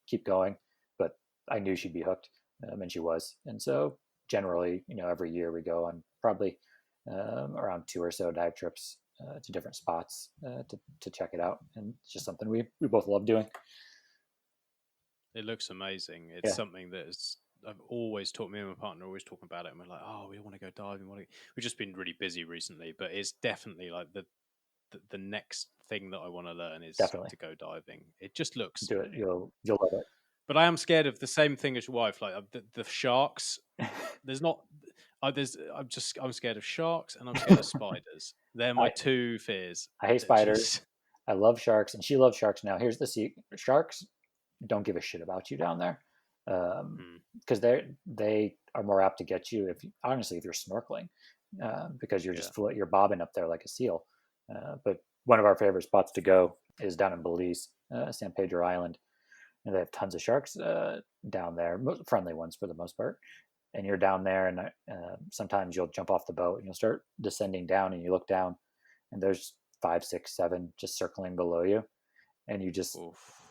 B: keep going." But I knew she'd be hooked, and she was. And so generally, every year we go on probably around two or so dive trips to different spots to check it out, and it's just something we both love doing.
A: It looks amazing. It's
B: Yeah,
A: something that is. I've always talked. Me and my partner always talking about it, and we're like, "Oh, we want to go diving." We've just been really busy recently, but it's definitely like the next thing that I want to learn is
B: definitely
A: to go diving. It just looks.
B: do it. You'll love
A: But I am scared of the same thing as your wife, like the sharks.
B: it.
A: There's not. I'm scared of sharks and I'm scared of spiders. They're my
B: I
A: two fears.
B: I hate
A: It
B: spiders.
A: just.
B: I love sharks, and she loves sharks. Now, here's the secret: sharks don't give a shit about you down there,
A: Mm,
B: because they are more apt to get you if you're snorkeling, because
A: yeah.
B: you're bobbing up there like a seal. But one of our favorite spots to go is down in Belize, San Pedro Island, and they have tons of sharks down there, friendly ones for the most part. And you're down there, and sometimes you'll jump off the boat and you'll start descending down, and you look down, and there's five, six, seven just circling below you, and you just
A: Oof.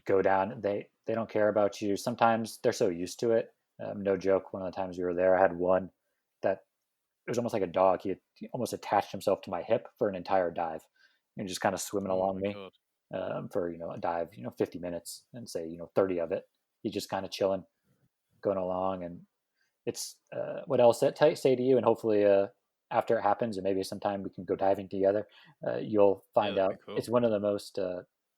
B: go down. They don't care about you. Sometimes they're so used to it. No joke. One of the times we were there, I had one that it was almost like a dog. He almost attached himself to my hip for an entire dive, and just kind of swimming
A: Oh
B: along
A: my
B: me
A: god.
B: for a dive, 50 minutes, and say 30 of it. He's just kind of chilling, going along, and it's what else that say to you, and hopefully after it happens, and maybe sometime we can go diving together. You'll
A: Yeah,
B: find
A: that'd be
B: out
A: cool.
B: it's one of the most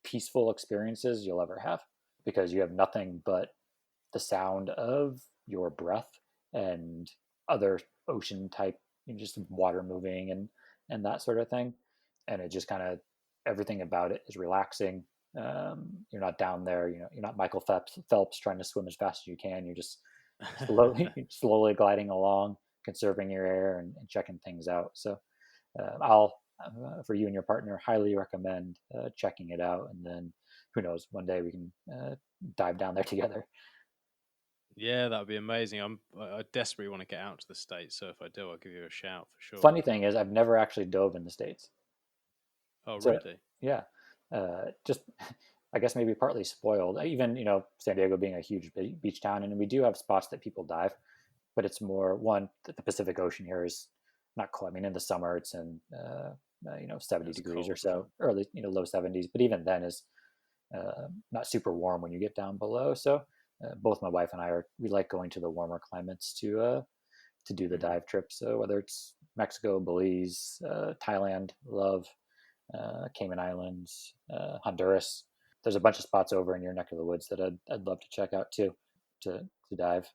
B: peaceful experiences you'll ever have because you have nothing but the sound of your breath and other ocean type, just water moving and that sort of thing. And it just kind of, everything about it is relaxing. You're not down there, you're not Michael Phelps trying to swim as fast as you can. You're just slowly gliding along, conserving your air and checking things out. So I'll, for you and your partner, highly recommend checking it out. And then who knows, one day we can dive down there together.
A: Yeah, that would be amazing. I desperately want to get out to the States, so if I do, I'll give you a shout for sure.
B: Funny thing is, I've never actually dove in the States.
A: Oh,
B: So
A: really?
B: yeah, just I guess maybe partly spoiled. Even San Diego being a huge beach town, and we do have spots that people dive, but it's more one that the Pacific Ocean here is not cold. I mean, in the summer it's in 70
A: It's
B: degrees or
A: cold,
B: so, early low 70s, but even then is not super warm when you get down below. So both my wife and we like going to the warmer climates to do the dive trips. So whether it's Mexico, Belize, Thailand, love Cayman Islands, Honduras. There's a bunch of spots over in your neck of the woods that I'd love to check out too, to dive.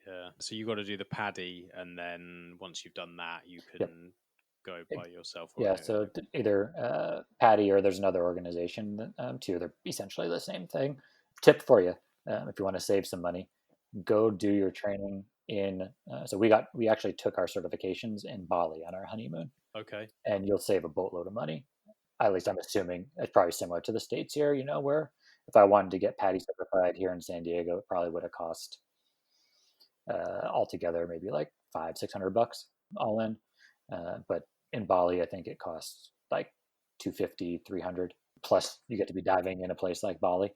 A: Yeah. So you got to do the paddy, and then once you've done that, you can
B: Yep.
A: go by yourself. Or
B: Yeah, so either Patty or there's another organization too. They're essentially the same thing. Tip for you, if you want to save some money, go do your training in. So we actually took our certifications in Bali on our honeymoon,
A: Okay.
B: and you'll save a boatload of money. At least I'm assuming it's probably similar to the States here, where if I wanted to get Patty certified here in San Diego, it probably would have cost altogether maybe like $500-600 all in. But in Bali, I think it costs like 250, 300. Plus, you get to be diving in a place like Bali.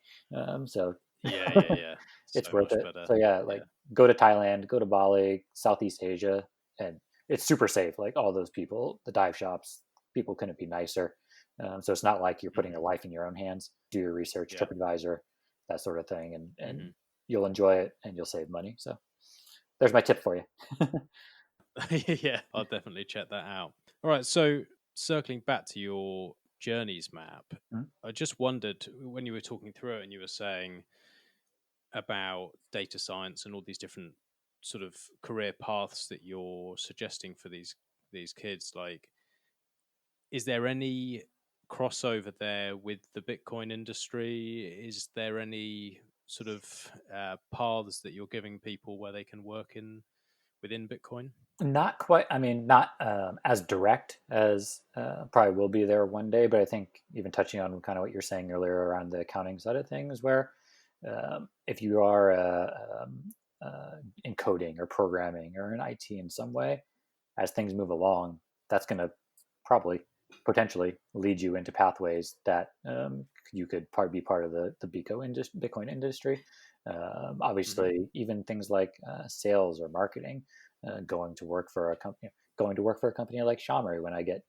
B: So
A: Yeah.
B: it's
A: So
B: worth
A: much
B: it.
A: better.
B: So yeah,
A: Yeah.
B: like go to Thailand, go to Bali, Southeast Asia, and it's super safe. Like all those people, the dive shops, people couldn't be nicer. So it's not like you're putting a life in your own hands. Do your research,
A: Yeah.
B: TripAdvisor, that sort of thing, and
A: hmm
B: you'll enjoy it and you'll save money. So there's my tip for you.
A: Yeah, I'll definitely check that out. All right. So circling back to your journeys map,
B: Mhm.
A: I just wondered when you were talking through it and you were saying about data science and all these different sort of career paths that you're suggesting for these kids, like, is there any crossover there with the Bitcoin industry? Is there any sort of paths that you're giving people where they can work in within Bitcoin?
B: Not quite. I mean, not as direct as probably will be there one day. But I think even touching on kind of what you're saying earlier around the accounting side of things, where if you are in coding or programming or in IT in some way, as things move along, that's going to probably potentially lead you into pathways that you could probably be part of the Bitcoin industry.
A: hmm
B: Obviously, even things like sales or marketing, going to work for a company. Going to work for a company like Shamory when I get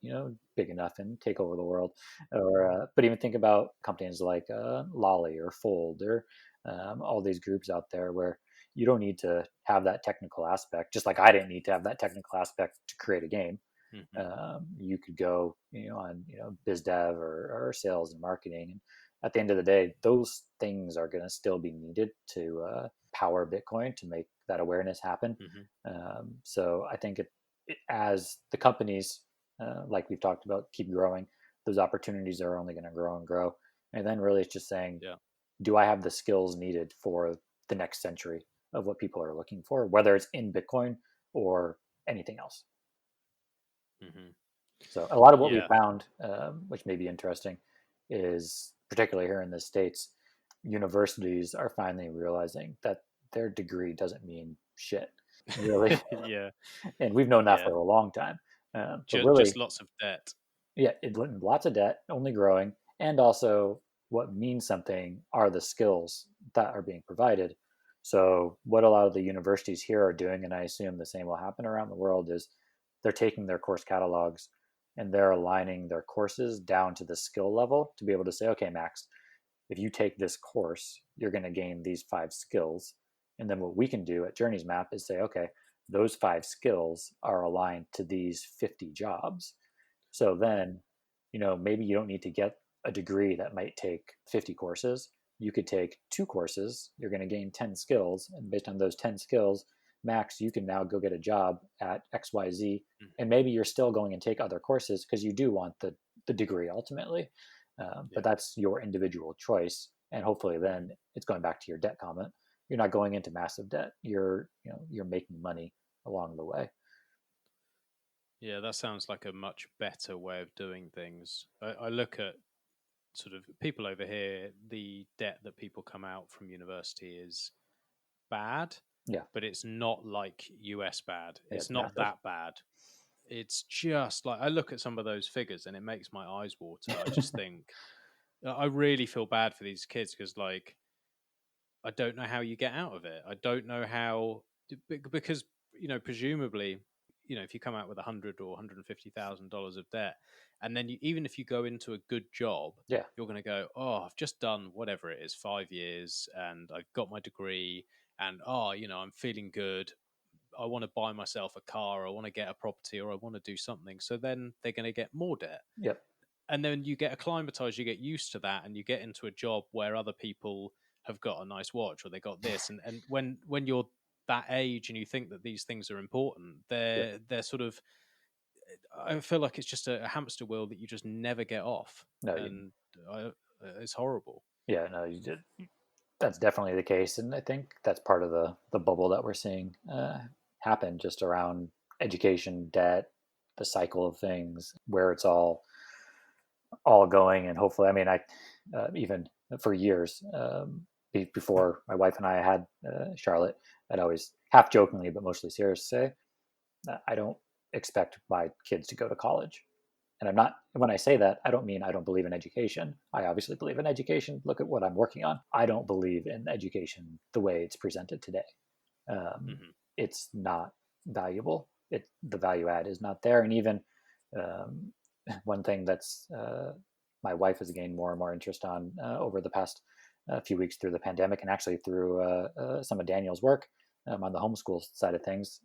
B: big enough and take over the world, or but even think about companies like Lolly or Fold or all these groups out there where you don't need to have that technical aspect, just like I didn't need to have that technical aspect to create a game.
A: hmm
B: You could go on biz dev or sales and marketing, and at the end of the day those things are going to still be needed to power Bitcoin to make that awareness happen.
A: hmm
B: So I think as the companies like we've talked about keep growing, those opportunities are only going to grow and grow, and then really it's just saying,
A: Yeah.
B: do I have the skills needed for the next century of what people are looking for, whether it's in Bitcoin or anything else.
A: hmm
B: So a lot of what we
A: Yeah.
B: found, which may be interesting, is particularly here in the States, universities are finally realizing that their degree doesn't mean shit, really.
A: Yeah.
B: And we've known that
A: Yeah.
B: for a long time. But
A: Just
B: really,
A: lots of debt.
B: yeah, lots of debt, only growing, and also what means something are the skills that are being provided. So what a lot of the universities here are doing, and I assume the same will happen around the world, is they're taking their course catalogs and they're aligning their courses down to the skill level to be able to say, okay, Max, if you take this course, you're going to gain these 5 skills. And then what we can do at Journeys Map is say, okay, those 5 skills are aligned to these 50 jobs. So then, maybe you don't need to get a degree that might take 50 courses. You could take 2 courses, you're going to gain 10 skills. And based on those 10 skills, Max, you can now go get a job at XYZ,
A: Mm.
B: and maybe you're still going and take other courses because you do want the degree ultimately. But
A: Yeah.
B: that's your individual choice. And hopefully
A: Mhm.
B: then it's going back to your debt comment. You're not going into massive debt. You're making money along the way.
A: Yeah, that sounds like a much better way of doing things. I look at sort of people over here, the debt that people come out from university is bad,
B: Yeah,
A: but it's not like US bad.
B: yeah,
A: It's
B: it's
A: not
B: massive.
A: that bad. It's just like I look at some of those figures and it makes my eyes water. I just think I really feel bad for these kids because, like, I don't know how you get out of it. I don't know how because presumably, if you come out with $100,000 or $150,000 of debt, and then even if you go into a good job,
B: Yeah,
A: you're going to go, oh, I've just done whatever it is, 5 years, and I've got my degree, and I'm feeling good. I want to buy myself a car, or I want to get a property, or I want to do something. So then they're going to get more debt,
B: yep,
A: and then you get acclimatized, you get used to that, and you get into a job where other people have got a nice watch or they got this, and when you're that age and you think that these things are important,
B: yep.
A: they're sort of, I feel like it's just a hamster wheel that you just never get off,
B: No,
A: and I, it's horrible.
B: yeah, no, you did. That's definitely the case, and I think that's part of the bubble that we're seeing happen just around education, debt, the cycle of things, where it's all going, and hopefully, I mean, I even for years before my wife and I had Charlotte, I'd always half jokingly but mostly serious say, I don't expect my kids to go to college. And I'm not, when I say that, I don't mean I don't believe in education. I obviously believe in education. Look at what I'm working on. I don't believe in education the way it's presented today.
A: Hmm.
B: It's not valuable. The value add is not there. And even um, one thing that's my wife has gained more and more interest on over the past few weeks through the pandemic, and actually through some of Daniel's work on the homeschool side of things.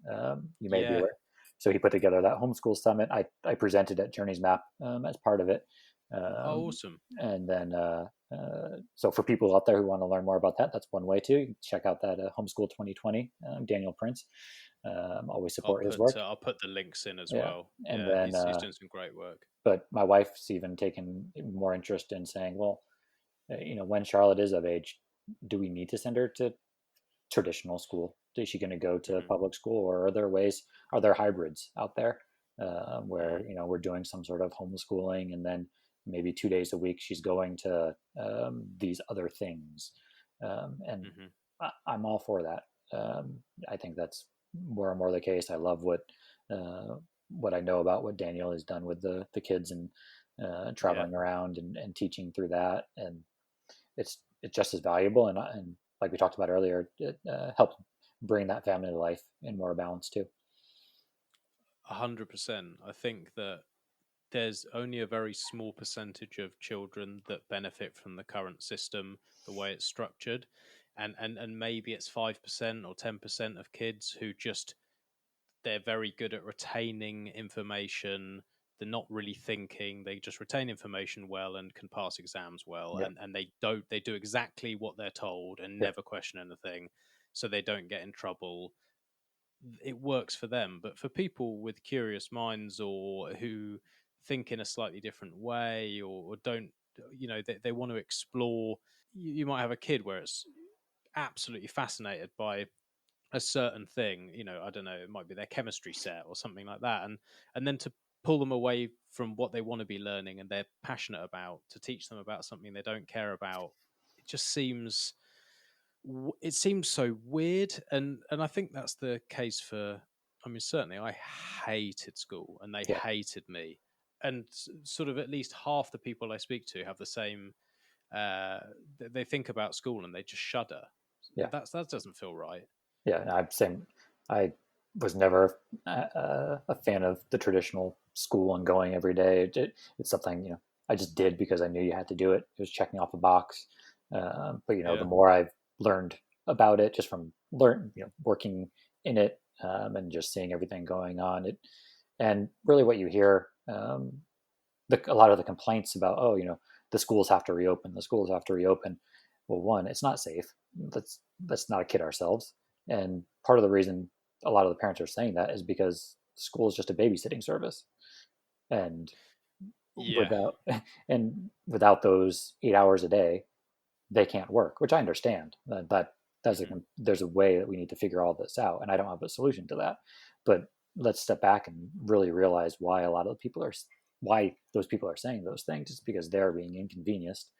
B: You may be
A: Yeah.
B: aware. So he put together that homeschool summit. I presented at Journey's Map as part of it.
A: Oh,
B: Um,
A: awesome.
B: and then, so for people out there who want to learn more about that, that's one way too. Check out that Homeschool 2020, Daniel Prince. Always support his work.
A: I'll put the links in as
B: Yeah.
A: well.
B: And
A: Yeah,
B: then,
A: he's doing some great work.
B: but my wife's even taken more interest in saying, well, when Charlotte is of age, do we need to send her to traditional school? Is she going to go to
A: Hmm.
B: public school, or are there ways? Are there hybrids out there where
A: Hmm.
B: we're doing some sort of homeschooling, and then maybe 2 days a week she's going to these other things? And
A: Hmm.
B: I'm all for that. I think that's more and more the case. I love uh, what I know about what Daniel has done with the kids, and
A: Yeah.
B: traveling around and teaching through that, and it's just as valuable, and like we talked about earlier, it helps bring that family to life in more balance too.
A: 100%. I think that there's only a very small percentage of children that benefit from the current system, the way it's structured, and maybe it's 5% or 10% of kids who just, they're very good at retaining information. They're not really thinking. They just retain information well and can pass exams well,
B: Yep.
A: and they do exactly what they're told and
B: Yep.
A: never question anything, so they don't get in trouble. It works for them. But for people with curious minds, or who think in a slightly different way, or don't, they want to explore. You might have a kid where it's absolutely fascinated by a certain thing. I don't know, it might be their chemistry set or something like that, and then to pull them away from what they want to be learning and they're passionate about, to teach them about something they don't care about, it just seems, it seems so weird. And I think that's the case for, I mean, certainly I hated school and they
B: Yeah.
A: hated me, and sort of at least half the people I speak to have the same, uh they think about school and they just shudder.
B: Yeah.
A: That doesn't feel right.
B: Yeah. And I'm same. I was never a fan of the traditional school and going every day. It's something I just did because I knew you had to do it. It was checking off a box. But the
A: Yeah.
B: more I've learned about it, just from working in it, and just seeing everything going on, and really what you hear, a lot of the complaints about, oh, the schools have to reopen, the schools have to reopen. Well, one, it's not safe. Let's not kid ourselves. And part of the reason a lot of the parents are saying that is because school is just a babysitting service, and
A: Yeah.
B: without without those 8 hours a day, they can't work, which I understand.
A: Hmm.
B: There's a way that we need to figure all this out, and I don't have a solution to that. But let's step back and really realize why a lot of the people are why those people are saying those things. It's because they're being inconvenienced,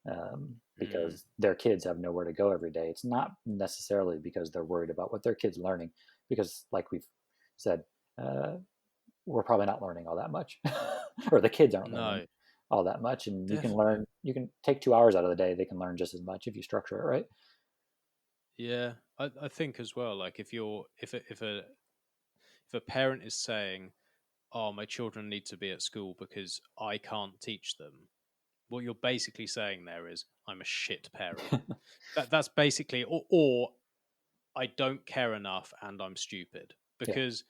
A: Mm.
B: because their kids have nowhere to go every day. It's not necessarily because they're worried about what their kids learning, because like we've said, uh, we're probably not learning all that much, or the kids aren't learning
A: No,
B: all that much. And
A: definitely.
B: you can take 2 hours out of the day, they can learn just as much if you structure it right.
A: Yeah, I think as well. Like if a parent is saying, "Oh, my children need to be at school because I can't teach them," what you're basically saying there is, "I'm a shit parent." That's basically, or I don't care enough and I'm stupid
B: Yeah.
A: because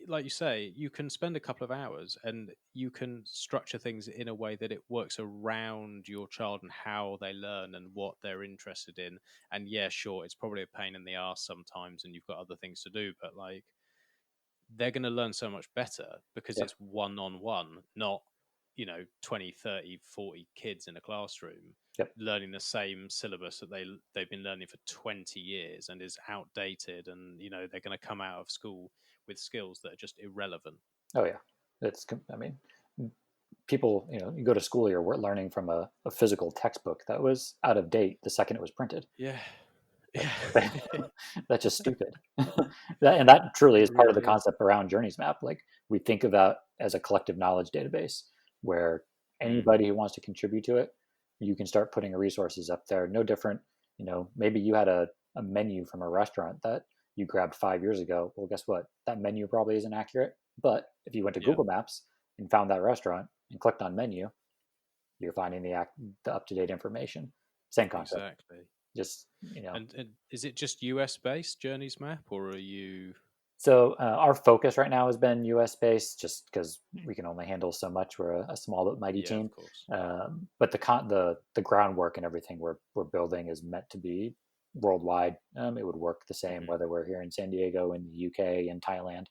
A: like you say, you can spend a couple of hours and you can structure things in a way that it works around your child and how they learn and what they're interested in. And yeah, sure, it's probably a pain in the ass sometimes and you've got other things to do, but like they're going to learn so much better because
B: Yeah.
A: it's one on one, not, 20, 30, 40 kids in a classroom
B: Yep.
A: learning the same syllabus that they've been learning for 20 years and is outdated, and they're going to come out of school with skills that are just irrelevant.
B: Oh yeah. I mean, people, you go to school, you're learning from a physical textbook that was out of date the second it was printed.
A: Yeah.
B: Like,
A: Yeah.
B: that's just stupid. And that truly
A: It
B: is part of the
A: really is.
B: concept around Journeys Map. Like, we think of that as a collective knowledge database where
A: Mm,
B: anybody who wants to contribute to it, you can start putting resources up there. No different, maybe you had a menu from a restaurant that you grabbed 5 years ago. Well, guess what? That menu probably isn't accurate. But if you went to
A: yeah,
B: Google Maps and found that restaurant and clicked on menu, you're finding the up to date information. Same concept.
A: exactly.
B: Just
A: And is it just US based Journeys Map, or are you?
B: So our focus right now has been U.S. based, just because we can only handle so much. We're a small but mighty
A: Yeah, of
B: team,
A: course.
B: but the groundwork and everything we're building is meant to be worldwide. It would work the same
A: Hmm.
B: whether we're here in San Diego, in the UK, in Thailand.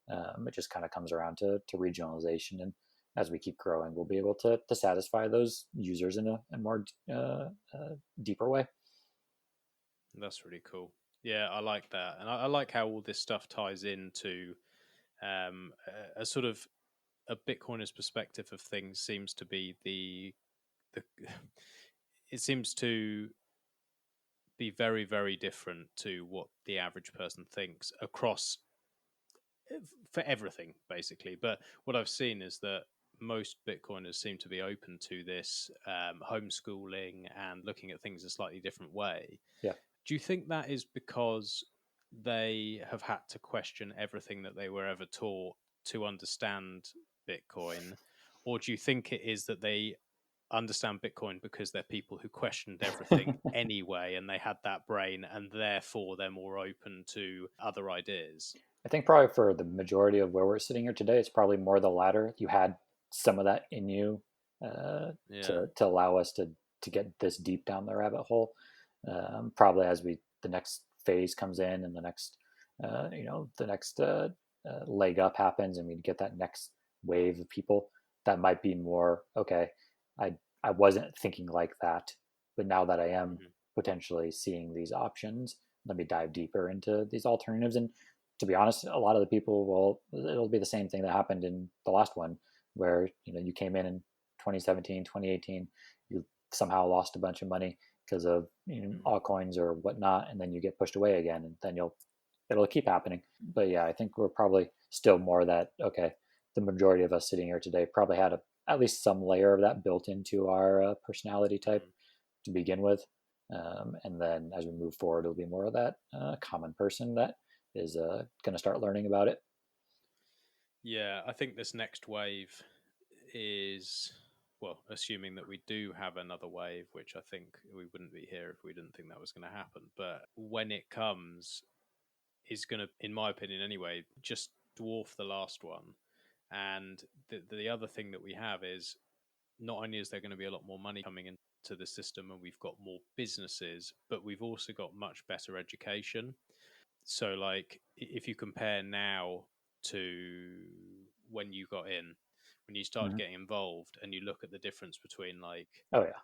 B: It just kind of comes around to regionalization, and as we keep growing, we'll be able to satisfy those users in a more deeper way.
A: That's really cool. Yeah, I like that, and I like how all this stuff ties into a sort of a Bitcoiner's perspective of things. Seems to be the it seems to be very, very different to what the average person thinks across for everything, basically. But what I've seen is that most Bitcoiners seem to be open to this homeschooling and looking at things a slightly different way.
B: Yeah.
A: Do you think that is because they have had to question everything that they were ever taught to understand Bitcoin? Or do you think it is that they understand Bitcoin because they're people who questioned everything anyway and they had that brain and therefore they're more open to other ideas?
B: I think probably for the majority of where we're sitting here today, it's probably more the latter. You had some of that in you,
A: Yeah.
B: to allow us to get this deep down the rabbit hole. Probably as the next phase comes in, and the next leg up happens, and we get that next wave of people. That might be more okay. I I wasn't thinking like that, but now that I am
A: Hmm.
B: potentially seeing these options, let me dive deeper into these alternatives. And to be honest, a lot of the people will, it'll be the same thing that happened in the last one, where you came in 2017, 2018, you somehow lost a bunch of money because of
A: Hmm.
B: altcoins or whatnot, and then you get pushed away again, and then it'll keep happening. But yeah, I think we're probably still more that okay. The majority of us sitting here today probably had at least some layer of that built into our personality type
A: Hmm.
B: to begin with. And then as we move forward, it'll be more of that common person that is going to start learning about it.
A: Yeah, I think this next wave is, well, assuming that we do have another wave, which I think we wouldn't be here if we didn't think that was going to happen. But when it comes, is going to, in my opinion anyway, just dwarf the last one. And the other thing that we have is not only is there going to be a lot more money coming into the system and we've got more businesses, but we've also got much better education. So, like, if you compare now to when you got in, when you started
B: Mhm.
A: getting involved, and you look at the difference between like
B: Oh yeah,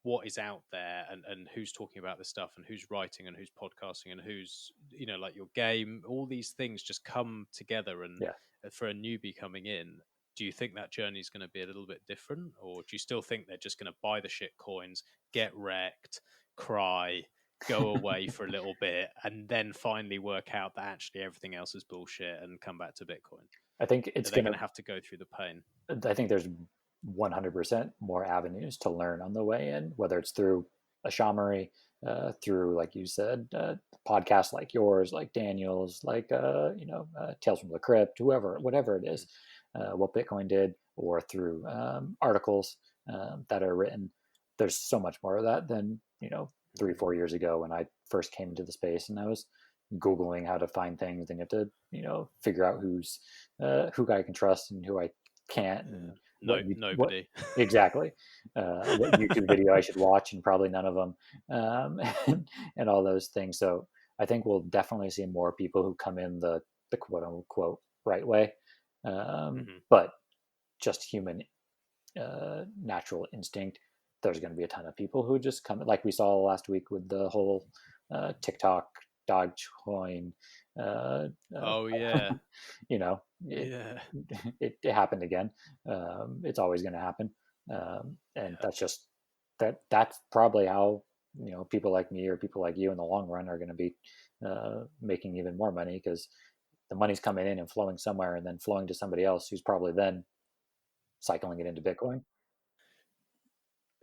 A: what is out there and who's talking about this stuff and who's writing and who's podcasting and who's, like your game, all these things just come together. And
B: yeah.
A: for a newbie coming in, do you think that journey is going to be a little bit different, or do you still think they're just going to buy the shit coins, get wrecked, cry, go away for a little bit, and then finally work out that actually everything else is bullshit and come back to Bitcoin?
B: I think
A: Are
B: it's
A: they
B: going
A: going
B: to
A: to have to go through the pain?
B: I think there's 100% more avenues to learn on the way in, whether it's through a Shamory, through, like you said, podcasts like yours, like Daniel's, like, Tales from the Crypt, whoever, whatever it is, what Bitcoin did, or through articles that are written. There's so much more of that than, 3, 4 years ago when I first came into the space and I was Googling how to find things, and you have to, figure out who I can trust and who I can't,
A: Yeah.
B: and
A: No,
B: what
A: nobody.
B: exactly, what YouTube video I should watch, and probably none of them, and all those things. So I think we'll definitely see more people who come in the quote unquote right way,
A: Hmm.
B: but just human, natural instinct. There's going to be a ton of people who just come, like we saw last week with the whole TikTok Dogecoin. Uh,
A: Oh yeah,
B: you know, it,
A: yeah,
B: it happened again. It's always going to happen, and
A: yeah.
B: that's just that's probably how, people like me or people like you in the long run are going to be making even more money, because the money's coming in and flowing somewhere and then flowing to somebody else who's probably then cycling it into Bitcoin.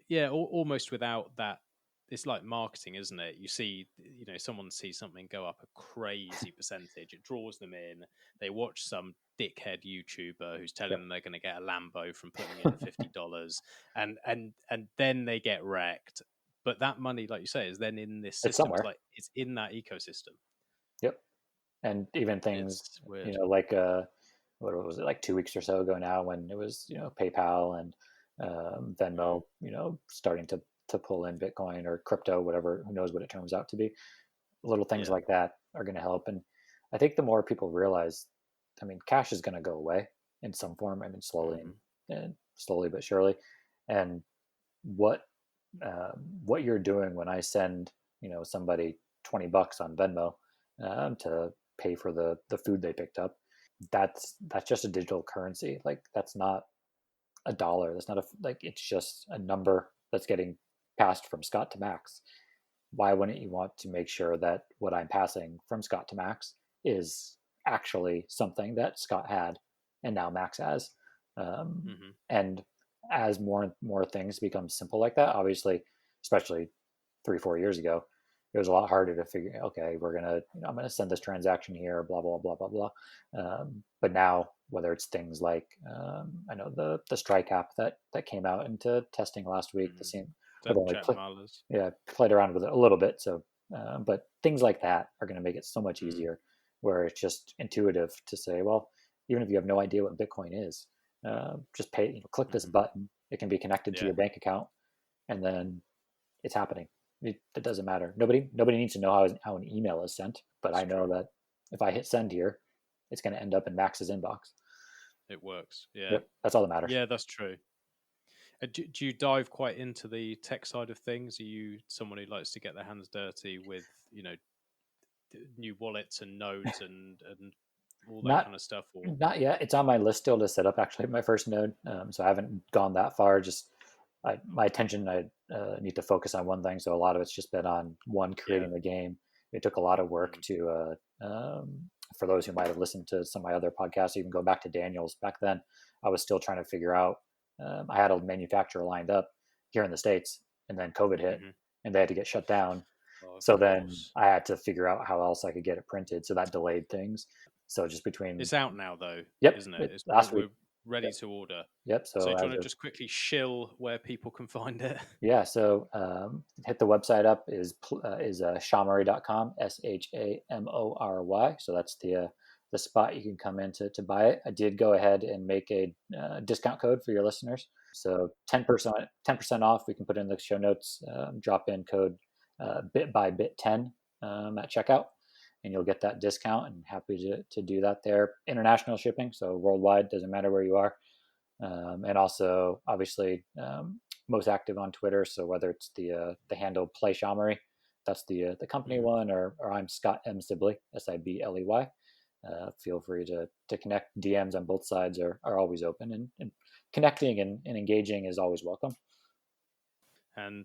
A: Yeah, almost without that. It's like marketing, isn't it? You see, someone sees something go up a crazy percentage, it draws them in. They watch some dickhead YouTuber who's telling
B: Yep.
A: them they're going to get a Lambo from putting in $50, and then they get wrecked. But that money, like you say, is then in this
B: It's
A: system. It's
B: somewhere.
A: like it's in that ecosystem.
B: Yep. And even things,
A: It's weird.
B: like, what was it, like 2 weeks or so ago now, when it was, PayPal and
A: Mm,
B: Venmo, starting to pull in Bitcoin or crypto, whatever, who knows what it turns out to be. Little things
A: yeah.
B: like that are going to help. And I think the more people realize, I mean, cash is going to go away in some form. I mean, slowly
A: Hmm.
B: and slowly but surely. And what what you're doing when I send, somebody $20 on Venmo, to pay for the food they picked up, that's just a digital currency. Like, that's not a dollar. That's not like, it's just a number that's getting passed from Scott to Max. Why wouldn't you want to make sure that what I'm passing from Scott to Max is actually something that Scott had and now Max has?
A: Hmm.
B: And as more and more things become simple like that, obviously, especially 3, 4 years ago, it was a lot harder to figure. Okay, we're gonna, I'm gonna send this transaction here, blah blah blah blah blah. But now, whether it's things like, I know the Strike app that came out into testing last week, the
A: Mm.
B: same, I've
A: That
B: only
A: Jack Mallers.
B: yeah, played around with it a little bit. So, but things like that are going to make it so much
A: Mm.
B: easier, where it's just intuitive to say, well, even if you have no idea what Bitcoin is, just pay, click this
A: Hmm.
B: button. It can be connected to
A: Yeah,
B: your bank account, and then it's happening. It doesn't matter. Nobody needs to know how an email is sent, but
A: it's
B: I know
A: true.
B: that if I hit send here, it's going to end up in Max's inbox.
A: It works. Yeah,
B: Yep, that's all that matters.
A: yeah, that's true. Do you dive quite into the tech side of things? Are you someone who likes to get their hands dirty with, new wallets and nodes and all that
B: Not
A: kind of stuff? Or
B: Not yet. It's on my list still to set up, actually, my first node. So I haven't gone that far. Just my attention, I need to focus on one thing. So a lot of it's just been on one,
A: yeah,
B: creating the game. It took a lot of work
A: mm,
B: to, for those who might have listened to some of my other podcasts, even go back to Daniel's. Back then, I was still trying to figure out. I had a manufacturer lined up here in the States, and then COVID hit,
A: hmm.
B: and they had to get shut down.
A: Oh, of
B: So then
A: course.
B: I had to figure out how else I could get it printed. So that delayed things. So just between,
A: It's out now though,
B: yep,
A: isn't it?
B: last week.
A: We're ready
B: Yep.
A: to order.
B: Yep.
A: So
B: So
A: do you
B: as
A: want to
B: of,
A: just quickly shill where people can find it?
B: yeah, so hit the website up is shamory.com, SHAMORY. So that's the spot you can come in to buy it. I did go ahead and make a discount code for your listeners. So 10% off. We can put in the show notes. Drop in code bit by bit 10 at checkout, and you'll get that discount, and happy to do that there. International shipping, so worldwide, doesn't matter where you are. And also, obviously, most active on Twitter. So whether it's the handle PlaySHAmory, that's the company
A: Mm-hmm.
B: one, or I'm Scott M Sibley, Sibley. Feel free to connect. DMs on both sides are always open, and connecting and engaging is always welcome.
A: And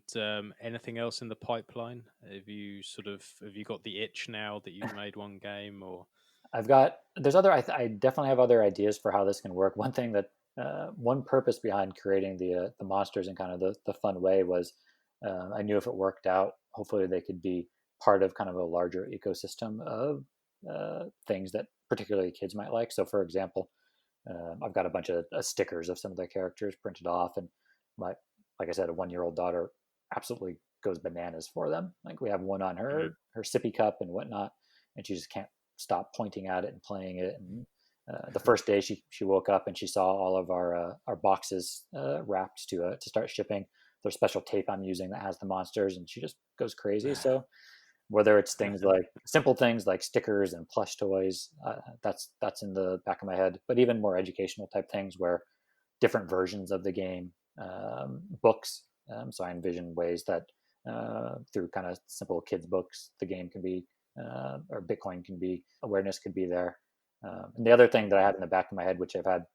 A: anything else in the pipeline? Have you got the itch now that you've made one game, or?
B: There's other, I definitely have other ideas for how this can work. One thing that, one purpose behind creating the monsters in kind of the fun way was, I knew if it worked out, hopefully they could be part of kind of a larger ecosystem of things that particularly kids might like. So, for example, I've got a bunch of stickers of some of the characters printed off, and my, like I said, a 1-year-old daughter absolutely goes bananas for them. Like, we have one on
A: Mhm.
B: her sippy cup and whatnot, and she just can't stop pointing at it and playing it. And the first day she woke up and she saw all of our boxes wrapped to start shipping. There's special tape I'm using that has the monsters, and she just goes crazy. So whether it's things like simple things like stickers and plush toys, that's in the back of my head. But even more educational type things where different versions of the game, books. So I envision ways that through kind of simple kids books, the game can be, or Bitcoin can be, awareness could be there. And the other thing that I had in the back of my head, which I've had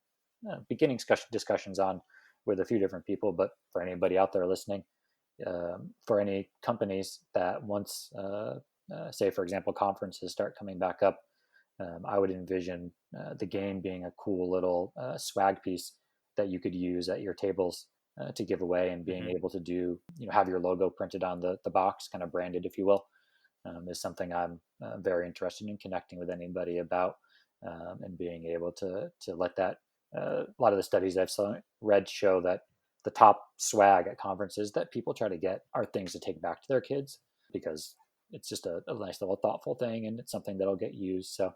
B: beginning discussions on with a few different people, but for anybody out there listening, for any companies that once, say, for example, conferences start coming back up, I would envision the game being a cool little swag piece that you could use at your tables to give away, and being
A: Mhm.
B: able to do, have your logo printed on the box, kind of branded, if you will, is something I'm very interested in connecting with anybody about, and being able to let that. A lot of the studies read show that the top swag at conferences that people try to get are things to take back to their kids, because it's just a nice little thoughtful thing, and it's something that'll get used. So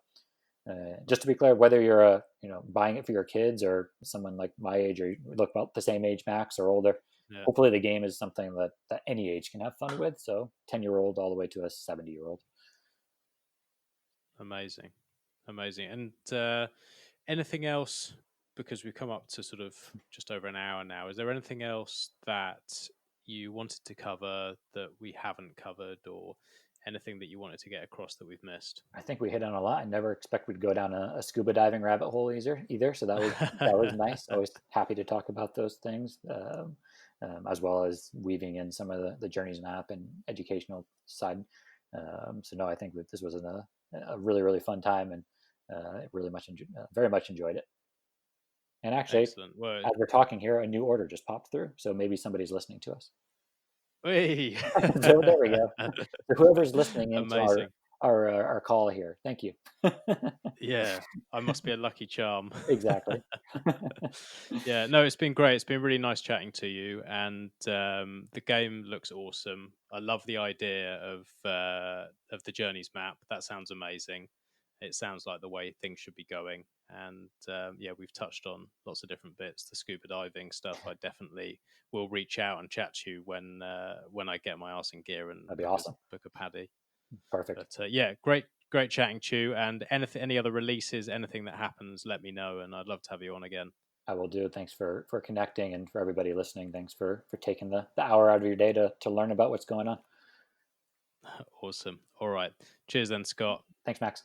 B: just to be clear, whether you're buying it for your kids or someone like my age, or you look about the same age, Max, or older,
A: Yeah.
B: hopefully the game is something that any age can have fun with. So 10-year-old all the way to a 70-year-old.
A: Amazing, amazing. And anything else? Because we've come up to sort of just over an hour now. Is there anything else that you wanted to cover that we haven't covered, or anything that you wanted to get across that we've missed?
B: I think we hit on a lot. I never expect we'd go down a scuba diving rabbit hole either. So that was nice. Always happy to talk about those things, as well as weaving in some of the journeys map and educational side. So no, I think that this was a really really fun time, and very much enjoyed it. And actually,
A: Excellent. Well,
B: as we're talking here, a new order just popped through, so maybe somebody's listening to us.
A: hey.
B: So there we go. So whoever's listening into our
A: Amazing.
B: our our call here, thank you.
A: Yeah, I must be a lucky charm.
B: Exactly.
A: Yeah, no, it's been great. It's been really nice chatting to you, and the game looks awesome. I love the idea of the journeys map. That sounds amazing. It sounds like the way things should be going, and yeah, we've touched on lots of different bits. The scuba diving stuff, I definitely will reach out and chat to you when I get my arse in gear and
B: That'd be awesome.
A: book a paddy.
B: Perfect.
A: But yeah, great chatting to you. And any other releases, anything that happens, let me know, and I'd love to have you on again.
B: I will do. Thanks for connecting, and for everybody listening, thanks for taking the hour out of your day to learn about what's going on.
A: Awesome. All right. Cheers then, Scott.
B: Thanks, Max.